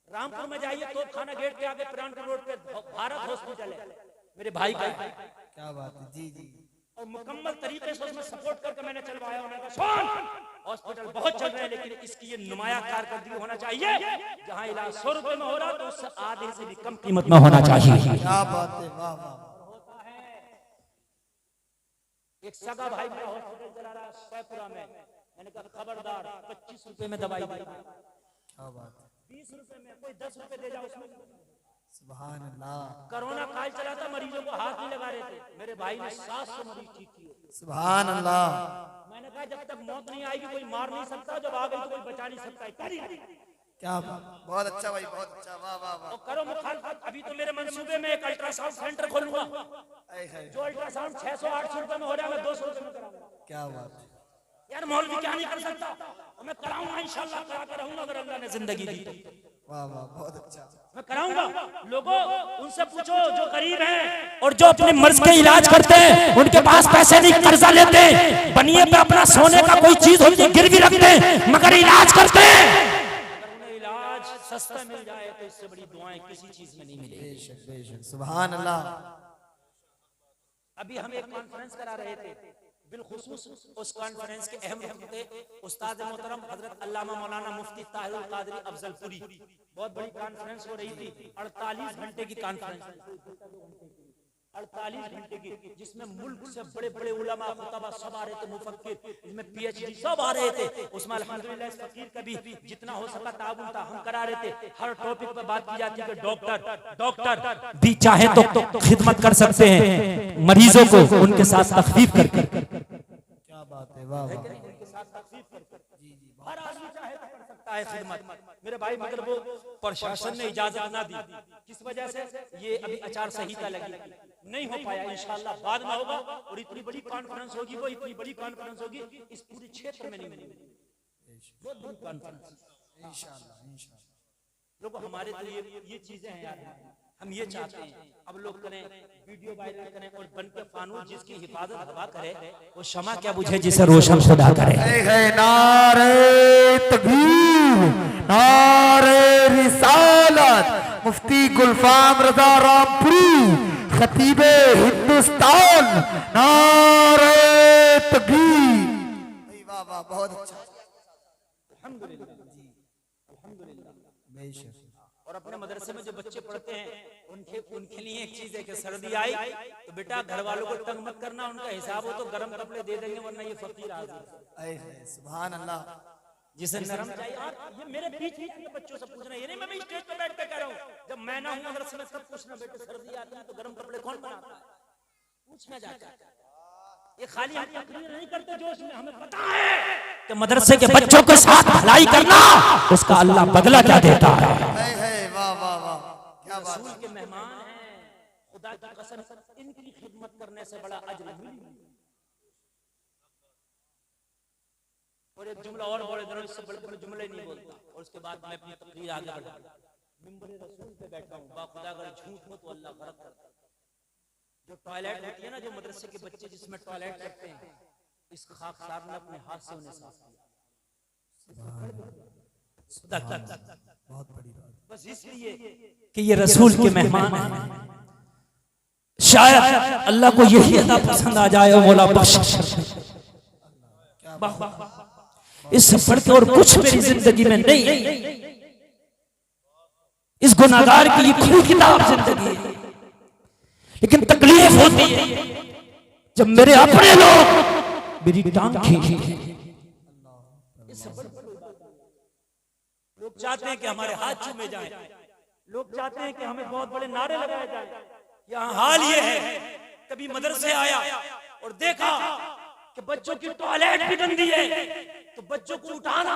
रामपुर में जाइए, तोपखाना गेट के आगे प्राणपुर रोड पे भारत हॉस्पिटल है, मेरे भाई का है। क्या बात है, जी जी। और मुकम्मल तरीके से उसमें सपोर्ट करके मैंने चलवाया। उन्होंने कहा सुन, हॉस्पिटल बहुत चल रहे हैं लेकिन इसकी ये नुमाया कारकर्दगी होना चाहिए। जहां इलाज 100 रुपए में हो रहा तो उससे आधे से भी कम कीमत में होना चाहिए। क्या बात है, वाह वाह। एक सगा भाई मेरा हॉस्पिटल चला रहा है सैपुरा में, मैंने कहा खबरदार 25 रुपए में दवाई दी। क्या बात है, 20 रुपए में, कोई 10 रुपए दे जाओ उसमें। सुभान अल्लाह। कोरोना काल चला था, मरीजों को हाथ नहीं लगा रहे थे, मेरे भाई ने 700 मरीज ठीक किए। सुभान अल्लाह। मैंने कहा जब तक मौत नहीं आएगी कोई मार नहीं सकता, जब आ गई तो कोई बचा नहीं सकता। क्या बात, बहुत अच्छा भाई, बहुत अच्छा, वाह वाह वाह। और करो मुखालफत। अभी तो मेरे मंसूबे में एक अल्ट्रासाउंड सेंटर खोलूंगा, जो अल्ट्रासाउंड 600-800 रुपए में हो रहा है मैं 200 रुपए में कराऊंगा। क्या बात है यार, मौलवी क्या नहीं कर सकता, और मैं कराऊंगा इंशाल्लाह, करा कर रहूंगा अगर अल्लाह ने जिंदगी दी तो। वाह वाह, बहुत अच्छा। मैं कराऊंगा। लोगों उनसे पूछो जो गरीब हैं और जो अपने मर्ज के इलाज करते हैं, उनके पास पैसे नहीं, कर्जा लेते हैं, बनिए पे अपना सोने का कोई चीज होती है गिरवी रखते हैं, मगर इलाज करते हैं। अगर उन्हें इलाज सस्ता मिल जाए तो इससे बड़ी दुआएं किसी चीज में नहीं मिलेगी। बेशक बेशक, सुभान अल्लाह। अभी हम एक कॉन्फ्रेंस करा रहे थे, बिलखुसूस उस कॉन्फ्रेंस के अहम रुकन थे उस्ताद मोहतरम हजरत अल्लामा मौलाना मुफ्ती ताहिरुल कादरी अफजलपुरी। बहुत बड़ी कॉन्फ्रेंस हो रही थी, 48 घंटे की कॉन्फ्रेंस, 48 घंटे की, जिसमें मुल्क से बड़े बड़े उलमा खुतबा सब आ रहे थे, मुफक्किर, इसमें PhD सब आ रहे थे। उसमें अल्हम्दुलिल्लाह इस फकीर का भी जितना हो सका ताउन था, हम करा रहे थे। हर टॉपिक पर बात की जाती है कि डॉक्टर भी चाहे तो खिदमत कर सकते हैं मरीजों को उनके साथ तकलीफ करके। क्या बात है, वाह वाह। उनके साथ तकलीफ करके हर आदमी चाहे तो कर सकता है खिदमत। मेरे भाई मगर वो प्रशासन ने इजाजत ना दी, किस वजह से? ये अभी आचार संहिता लगी, नहीं हो पाया। इंशाल्लाह बाद में होगा। और इतनी बड़ी कॉन्फ्रेंस होगी, वो इतनी बड़ी कॉन्फ्रेंस होगी इस पूरे क्षेत्र में नहीं मिलेगी। बहुत बड़ी कॉन्फ्रेंस इंशाल्लाह इंशाल्लाह। लोगों, हमारे तो ये चीजें हैं यार, हम ये चाहते हैं अब लोग करें, वीडियो वायरल करें और बन के फानूस जिसकी हिफाजत हवा करे वो क्षमा क्या बुझे जिसे रोशन खुदा करे। नारे तकबीर, नारे रिसालत, मुफ्ती गुलफाम रजा रामपुरी, खतीबे हिंदुस्तान, नारे तकबीर। वाह वाह, बहुत अच्छा। अल्हम्दुलिल्लाह जी, अल्हम्दुलिल्लाह। बेशक। और अपने मदरसे में जो बच्चे पढ़ते हैं उनके लिए एक चीज है कि सर्दी आई तो बेटा घर वालों को तंग मत करना, उनका हिसाब हो तो गर्म कपड़े दे देंगे, वरना ये फकीर हाजिर। सुभान अल्लाह। जिसे नरम चाहिए। ये मेरे बीच के बच्चों से पूछना, ये नहीं मैं स्टेज पे बैठ के कह रहा हूँ, जब मैं ना हूँ मदरसे में सब पूछना, बेटे सर्दी आती है तो गर्म कपड़े कौन बनाता है, पूछना जाकर। ये खाली हम तकरीर नहीं करते जोश में, हमें पता है कि मदरसे के बच्चों के साथ भलाई करना उसका अल्लाह बदला क्या देता है। वाह वाह वाह, क्या बात। रसूल के मेहमान हैं, खुदा की कसम इनकी खिदमत करने से बड़ा अजर नहीं। और एक जुमला और बोले दिनों, इससे बड़े बड़े जुमले नहीं बोलता। और उसके बाद मैं अपनी तकरीर आगे बढ़ाऊंगा। मिंबर रसूल पे बैठा हूँ, बाखुदा अगर झूठ हो तो अल्लाह गलत करता है। जो टॉयलेट होती है ना, जो मदरसे के बच्चे जिसमें टॉयलेट करते हैं, इस खाकसार ने अपने हाथ से उन्हें साफ किया। बहुत बड़ी बात। बस इसलिए कि ये रसूल के मेहमान हैं, शायद अल्लाह को यही अदा पसंद आ जाए और मौला बख्श। इससे बढ़ के और कुछ मेरी जिंदगी में नहीं। इस गुनाहगार की ये खून किताब जिंदगी है, लेकिन तकलीफ होती है जब मेरे अपने लोग मेरी टांग खींचते हैं। लोग चाहते हैं कि हमारे हाथ चूमे जाएं, लोग चाहते हैं कि हमें बहुत बड़े नारे लगाए जाएं। यहाँ हाल ये है, कभी मदरसे आया और देखा कि बच्चों की टॉयलेट भी गंदी है, तो बच्चों को उठाना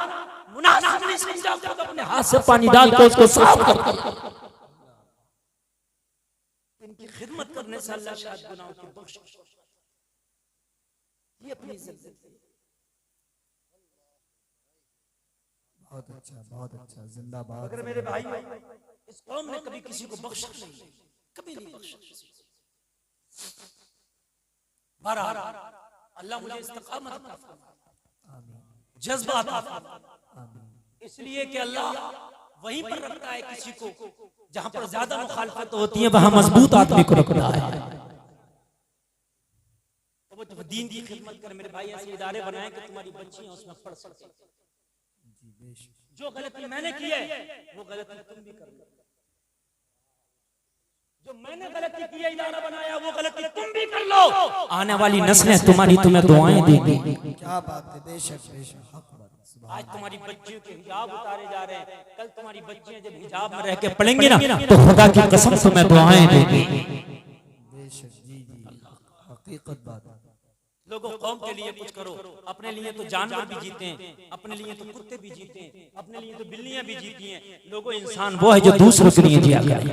मुनासिब नहीं समझा, तो अपने हाथ से पानी डाल के उसको साफ कर दिया। इनकी खिदमत करने से अल्लाह शायद गुनाहों की बख्शिश। ये अपनी जिंदगी। बहुत अच्छा, जिंदाबाद। अगर मेरे भाई इस कौम ने कभी किसी को बख्शा नहीं, कभी नहीं बख्शा। अल्लाह मुझे इस्तिकामत अता फरमाए, जज्बा अता फरमाए। इसलिए कि अल्लाह वहीं पर रखता है किसी को जहां पर ज्यादा मुखालफत होती है, वहां मजबूत आदमी को रखता है। तो वो दीन की खिदमत कर मेरे भाई, ऐसे इदारे बनाए कि तुम्हारी बच्चियां उसमें पढ़ सके। जो गलती मैंने की है वो गलती तुम भी कर लो, जो मैंने गलती की है इदारा बनाया वो गलती तुम भी कर लो। आने वाली नस्लें तुम्हें दुआएं देंगी। क्या बात है, बेशक बेशक, हक बात। आज तुम्हारी बच्चियों के हिजाब उतारे जा रहे हैं, कल तुम्हारी बच्चियां जब हिजाब में रह के पढ़ेंगी ना तो खुदा की कसम तुम्हें दुआएं देंगी। बेशक, जी जी, हकीकत बात। लोगों कौम के लिए कुछ करो, अपने लिए तो जानवर भी जीते हैं, अपने लिए तो कुत्ते भी जीते हैं, अपने लिए तो बिल्लियां भी जीती हैं। लोगों इंसान वो है जो दूसरों के लिए जिया करे।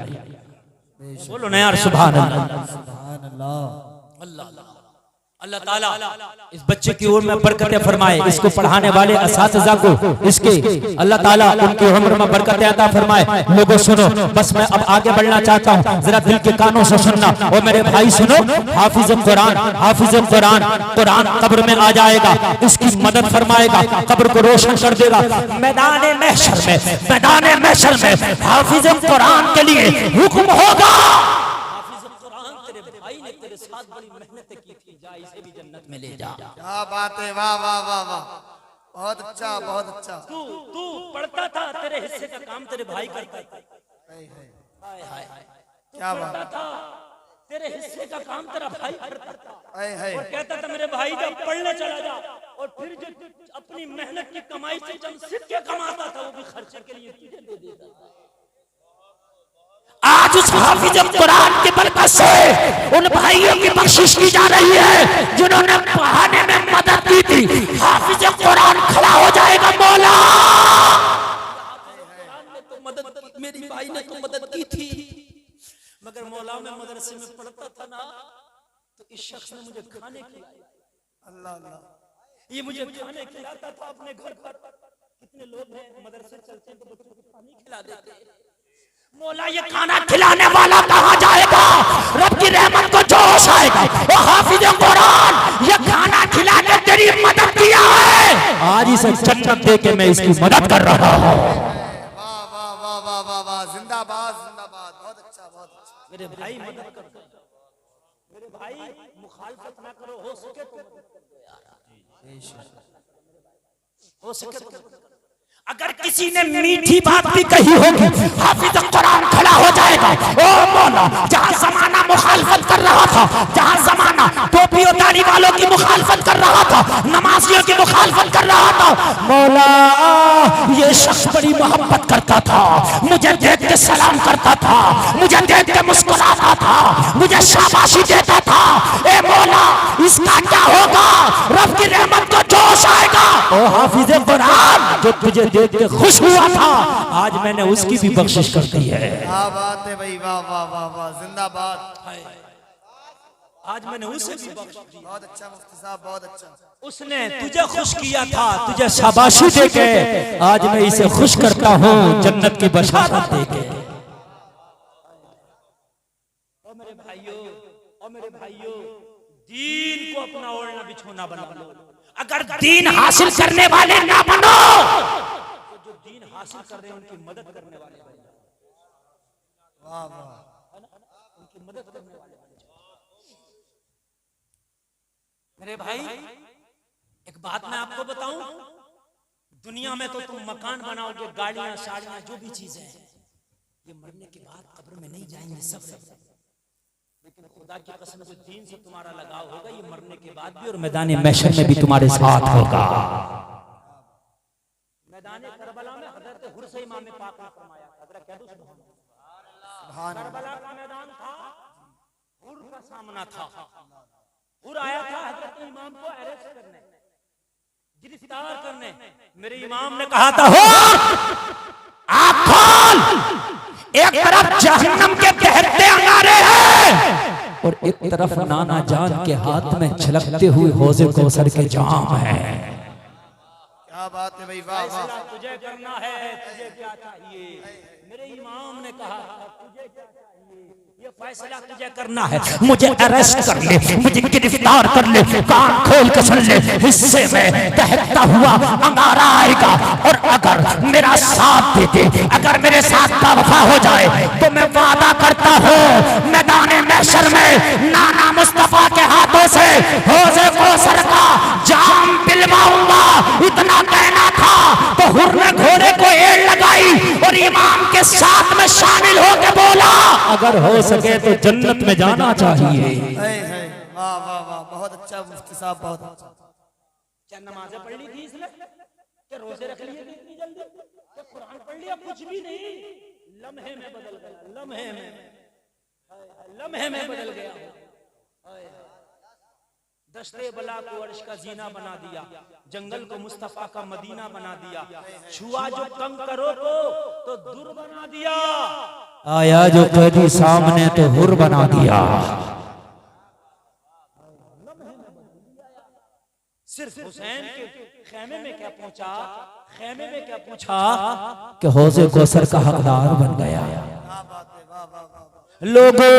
बोलो ना यार सुभान अल्लाह। सुभान अल्लाह। अल्लाह अल्लाह ताला इस बच्चे की ओर में बरकतें फरमाए, इसको पढ़ाने वाले असातिज़ा को इसके अल्लाह ताला उनकी उम्र में बरकतें अता फरमाए। लोगों सुनो, बस मैं अब आगे बढ़ना चाहता हूँ, जरा दिल के कानों से सुनना। और मेरे भाई सुनो, हाफिज़ कुरान कुरान कब्र में आ जाएगा, इसकी मदद फरमाएगा, कब्र को रोशन कर देगा। मैदान महशर में हाफिज़ कुरान के लिए हुक्म होगा। भाई ने तेरे साथ बड़ी मेहनत की थी, जा इसे भी जन्नत में ले जा। क्या बात है, वाह वाह वाह वाह, बहुत अच्छा बहुत अच्छा। तू पढ़ता था, तेरे हिस्से का काम तेरे भाई करता था। हाय हाय, क्या पढ़ता था, तेरे हिस्से का काम तेरा भाई करता था। हाय हाय, और कहता था मेरे भाई जब पढ़ने चला जा, और फिर जो अपनी मेहनत की कमाई से जब सिक्के कमाता था वो भी खर्चे के लिए तुझे दे देता था। आज उस हाफिज़ कुरान की बरकत से उन भाइयों की बख्शिश की जा रही है जिन्होंने पढ़ाने में मदद की थी। हाफिज़ कुरान खड़ा हो जाएगा। मौला ने तो मदद, मेरी भाई ने तो मदद की थी, मगर मौला में मदरसे में पढ़ता था ना, तो इस शख्स ने मुझे खाने खिलाया। अल्लाह अल्लाह, ये मुझे खाने खिलाता था अपने घर पर। कितने लोग हैं मदरसे चलते हैं तो बच्चों को पानी खिला देते हैं। मौला ये खाना खिलाने वाला कहाँ जाएगा? रब की रहमत को जोश आएगा। ओ हाफिज़ कुरान, ये खाना खिला के तेरी मदद किया है, आज इसे जन्नत दे के मैं इसकी मदद कर रहा हूँ। वाह वाह वाह वाह वाह वाह, जिंदाबाद जिंदाबाद, बहुत अच्छा बहुत अच्छा। मेरे भाई मदद कर दो, मेरे भाई मुखालफत ना करो, हो सके तो मदद कर दो यार, हो सके तो। अगर किसी ने मीठी बात भी कही होगी, हाफिज़ कुरान खड़ा हो जाएगा। ओ मौला, जहाँ जमाना मुखालफत कर रहा था, जहाँ जमाना टोपी और दाढ़ी वालों की मुखालफत कर रहा था, नमाजियों की मुखालफत कर रहा था, मौला ये शख्स बड़ी मोहब्बत करता था, मुझे देख के सलाम करता था, मुझे देख के मुस्कुराता था, मुझे शाबाशी देता था। ए मौला, इसका क्या होगा? रब की रहमत को जोश आएगा। ओ हाफिज़ कुरान, जो तुझे देख के खुश हुआ था, आज मैंने उसकी भी बख्शिश कर दी है। क्या बात है भाई, वाह वाह वाह वाह, जिंदाबाद। आज मैंने उसे भी बख्श दी। बहुत अच्छा मुफ्ती साहब, बहुत अच्छा। उसने तुझे खुश किया था, तुझे शाबाशी दे के आज मैं इसे खुश करता हूँ, जन्नत की बशारत दे के। और मेरे भाइयों, दीन को अपना ओढ़ना बिछोना बना लो। अगर दीन हासिल करने वाले ना बनो, तो जो दीन हासिल कर रहे हैं उनकी मदद करने वाले बन जाओ। वाह वाह, उनकी मदद करने वाले बन जाओ। मेरे भाई, एक बात मैं आपको बताऊं, दुनिया में तो तुम मकान बनाओगे, गाड़ियां साड़ियां जो भी चीजें हैं, ये मरने के बाद कब्र में नहीं जाएंगे सब। लेकिन खुदा की कसम से दीन से तुम्हारा लगाव होगा, ये मरने के बाद भी और मैदान महशर में भी तुम्हारे साथ होगा। मैदान करबला में हजरत हुरसे इमाम पाक ने फरमाया, हजरत कह दो सुभान अल्लाह, करबला का मैदान था, हुर का सामना था। हुर आया था हजरत इमाम को अरेस्ट करने, गिरफ्तार करने। मेरे इमाम ने कहा था, आँख खोल, एक तरफ जहन्नम के बहते अंगारे हैं और एक तरफ नाना जान के हाथ में छलकते हुए हौज़े कौसर के जाम हैं। क्या बात है भाई, वाह वाह। तुझे करना है, तुझे क्या चाहिए? मेरे इमाम ने कहा तुझे क्या चाहिए? ये फैसला तुझे करना है। मुझे अरेस्ट कर ले, मुझे गिरफ्तार कर ले, कान खोल के सुन ले, हिस्से में दहकता हुआ अंगारा आएगा और अगर मेरा साथ देते, अगर मेरे साथ का वफा हो जाए तो मैं वादा करता हूँ मैदान महशर में नाना मुस्तफा के हाथों से हौज़े कौसर का जाम पिलवाऊंगा। इतना कहना था तो हुर ने घोड़े को एड़ लगाई और इमाम के साथ में शामिल होकर बोला, अगर हो सके तो जन्नत में जाना चाहिए। वाह वाह वाह, बहुत अच्छा मुफ्ती साहब, बहुत अच्छा। क्या नमाजें पढ़ ली थी इसने? क्या रोजे रख लिए थे इतनी जल्दी? क्या कुरान पढ़ लिया? कुछ भी नहीं, लम्हे में बदल गया, लम्हे में बदल गया। दश्ते बला को अर्श का जीना बना दिया, जंगल को मुस्तफा का मदीना बना दिया, छुआ जो कंकरों को तो दूर बना दिया, आया जो कैदी सामने तो हुर बना दिया। सिर्फ हुसैन के खेमे में क्या पहुंचा, खेमे में क्या पूछा कि हौज़े कौसर का हकदार बन गया। वाह बात है, वाह वाह वाह। लोगों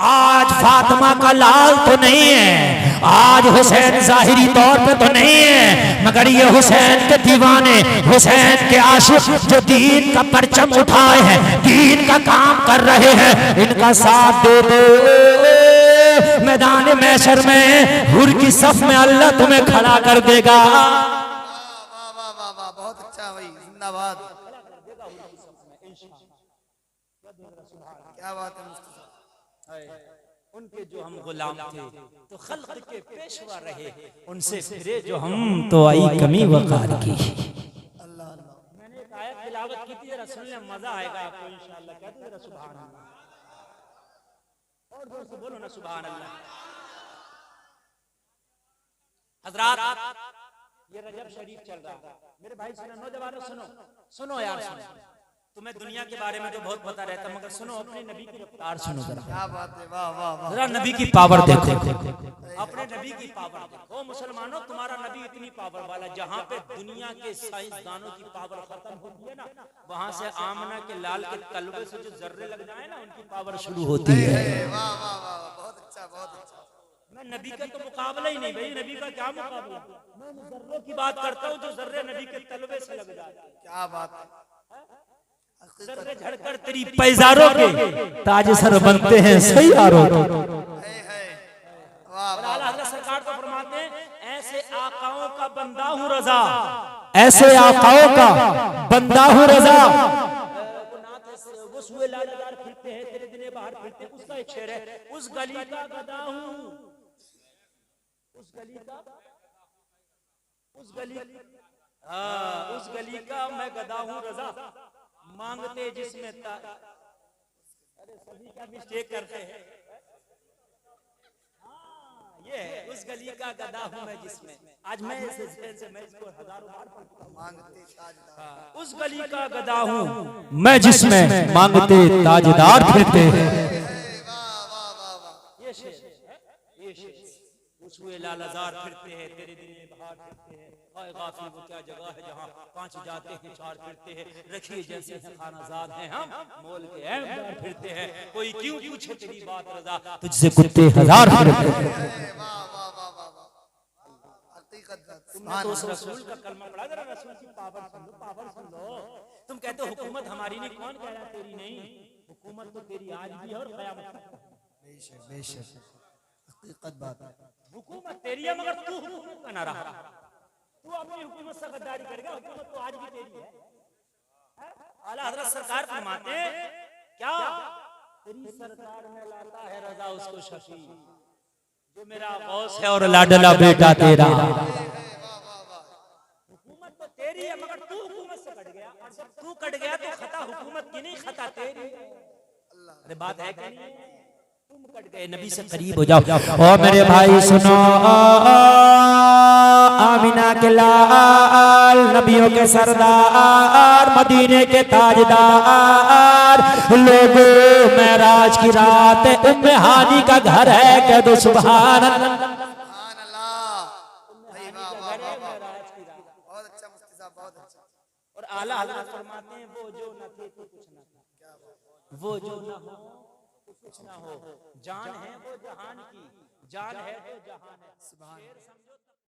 आज फातिमा का लाल तो नहीं है, आज हुसैन जाहिरी तौर पे तो नहीं है, मगर ये हुसैन के दीवाने, हुसैन के आशिक जो दीन का परचम उठाए हैं, दीन का काम कर रहे हैं, इनका साथ दे दो। मैदान महशर में हुर की सफ में अल्लाह तुम्हें खड़ा कर देगा। वाह वाह वाह वाह, बहुत अच्छा भाई, जिंदाबाद। क्या बात है मुफ्ती साहब। उनके जो हम गुलाम थे तो खल्क के पेशवा रहे, उनसे फिरे जो हम तो आई कमी वकार की। अल्लाह अल्लाह। मैंने एक आयत तिलावत की थी, जरा सुन ले, मजा आएगा आपको इंशाअल्लाह। कहते जरा सुभान अल्लाह, और जोर से बोलो ना सुभान अल्लाह। हजरात, ये रजब शरीफ चल रहा है, मेरे भाई सुनो, नौजवानों सुनो, सुनो यार सुनो। तुम्हें दुनिया के बारे में तो बहुत पता रहता, मगर सुनो अपने नबी की रफ्तार सुनो जरा। क्या बात है, वाह वाह वाह। जरा नबी की पावर देखो, अपने नबी की पावर देखो। मुसलमानों, तुम्हारा नबी इतनी पावर वाला, जहाँ पे दुनिया के साइंसदानों की पावर खत्म होती है ना, वहाँ से आमना के लाल के तलवे से जो जर्रे लग जाए ना, उनकी पावर शुरू होती है। वाह वाह वाह, बहुत अच्छा बहुत अच्छा। मैं नबी का तो मुकाबला ही नहीं भाई, नबी का क्या मुकाबला। मैं उन जर्रों की बात करता हूँ जो जर्रे नबी के तलवे से लग जाए। क्या बात है। जर्रे झड़कर तेरी पैजारों के ताज सर बनते हैं सैयारों। वाह आला हज़रत सरकार तो फरमाते हैं, ऐसे आकाओं का बंदा हूँ रजा, ऐसे आकाओं का बंदा हूँ रजा। वो सुए लालदार फिरते हैं, तेरे दिने बाहर फिरते हैं, उसका एक शेर है, उस गली का गदा हूँ, उस गली का, उस गली का मैं गदा हूँ रजा, मांगते जिसमें अरे सभी का मिस्टेक करते हैं। ये है, उस गली का गदा हूँ मैं जिसमें, आज मैं इसको हजारों बार पढ़ता हूँ। मांगते ताजदार, उस गली का गदा हूँ मैं जिसमें मांगते ताजदार फिरते हैं। वाह वाह वाह वाह। ये शेर है, ये शेर। उसमें लालजार फिरते हैं, तेरे दिल में बाहर फिरते हैं, हाय गाफिल वो क्या जगह है जहाँ पांच जाते हैं चार फिरते हैं, रखिए जैसे हैं खानाजाद हैं हम, मोल के ऐबदार फिरते हैं, कोई क्यों पूछे तेरी बात रजा, तुझसे कुत्ते हजार फिरते हैं। वाह वाह वाह वाह वाह। हकीकत तुमने तो उस रसूल का कलमा पढ़ा, जरा रसूल की पावर सुन लो, पावर सुन लो। तुम कहते हो हुकूमत हमारी नहीं, कौन कह रहा है तेरी नहीं? हुकूमत तो तेरी आज भी है और क़यामत तक। बेशक बेशक, हकीकत बात है। हुकूमत तेरी है मगर तू हुकूमत बना रहा, तू अपनी हुकूमत से गद्दारी करेगा, हुकूमत तो आज भी तेरी है। आला हज़रत सरकार फरमाते हैं, क्या तेरी सरकार में लाता है रजा उसको शफी, जो मेरा गौस है और लाडला बेटा तेरा। हुकूमत तो तेरी है मगर तू हुकूमत से कट गया, और जब तू कट गया तो खता हुकूमत की नहीं, खता तेरी। अरे बात है कि नहीं? तुम कट गए, नबी से करीब हो जाओ। और मेरे भाई सुनो, आमिना के लाल, नबियों के सरदार, मदीने के ताजदार, लोगों मेराज की रात उम्मे हानी का घर है, कह दो सुभान अल्लाह। सुभान अल्लाह। भाई वाह वाह वाह वाह, बहुत अच्छा मुफ्ती साहब, बहुत अच्छा। और आला हजरत फरमाते हैं वो जो न थे तो कुछ न था, वो जो न हो तो कुछ न हो, जान है वो जहान की, जान है तो जहान है। शेर समझो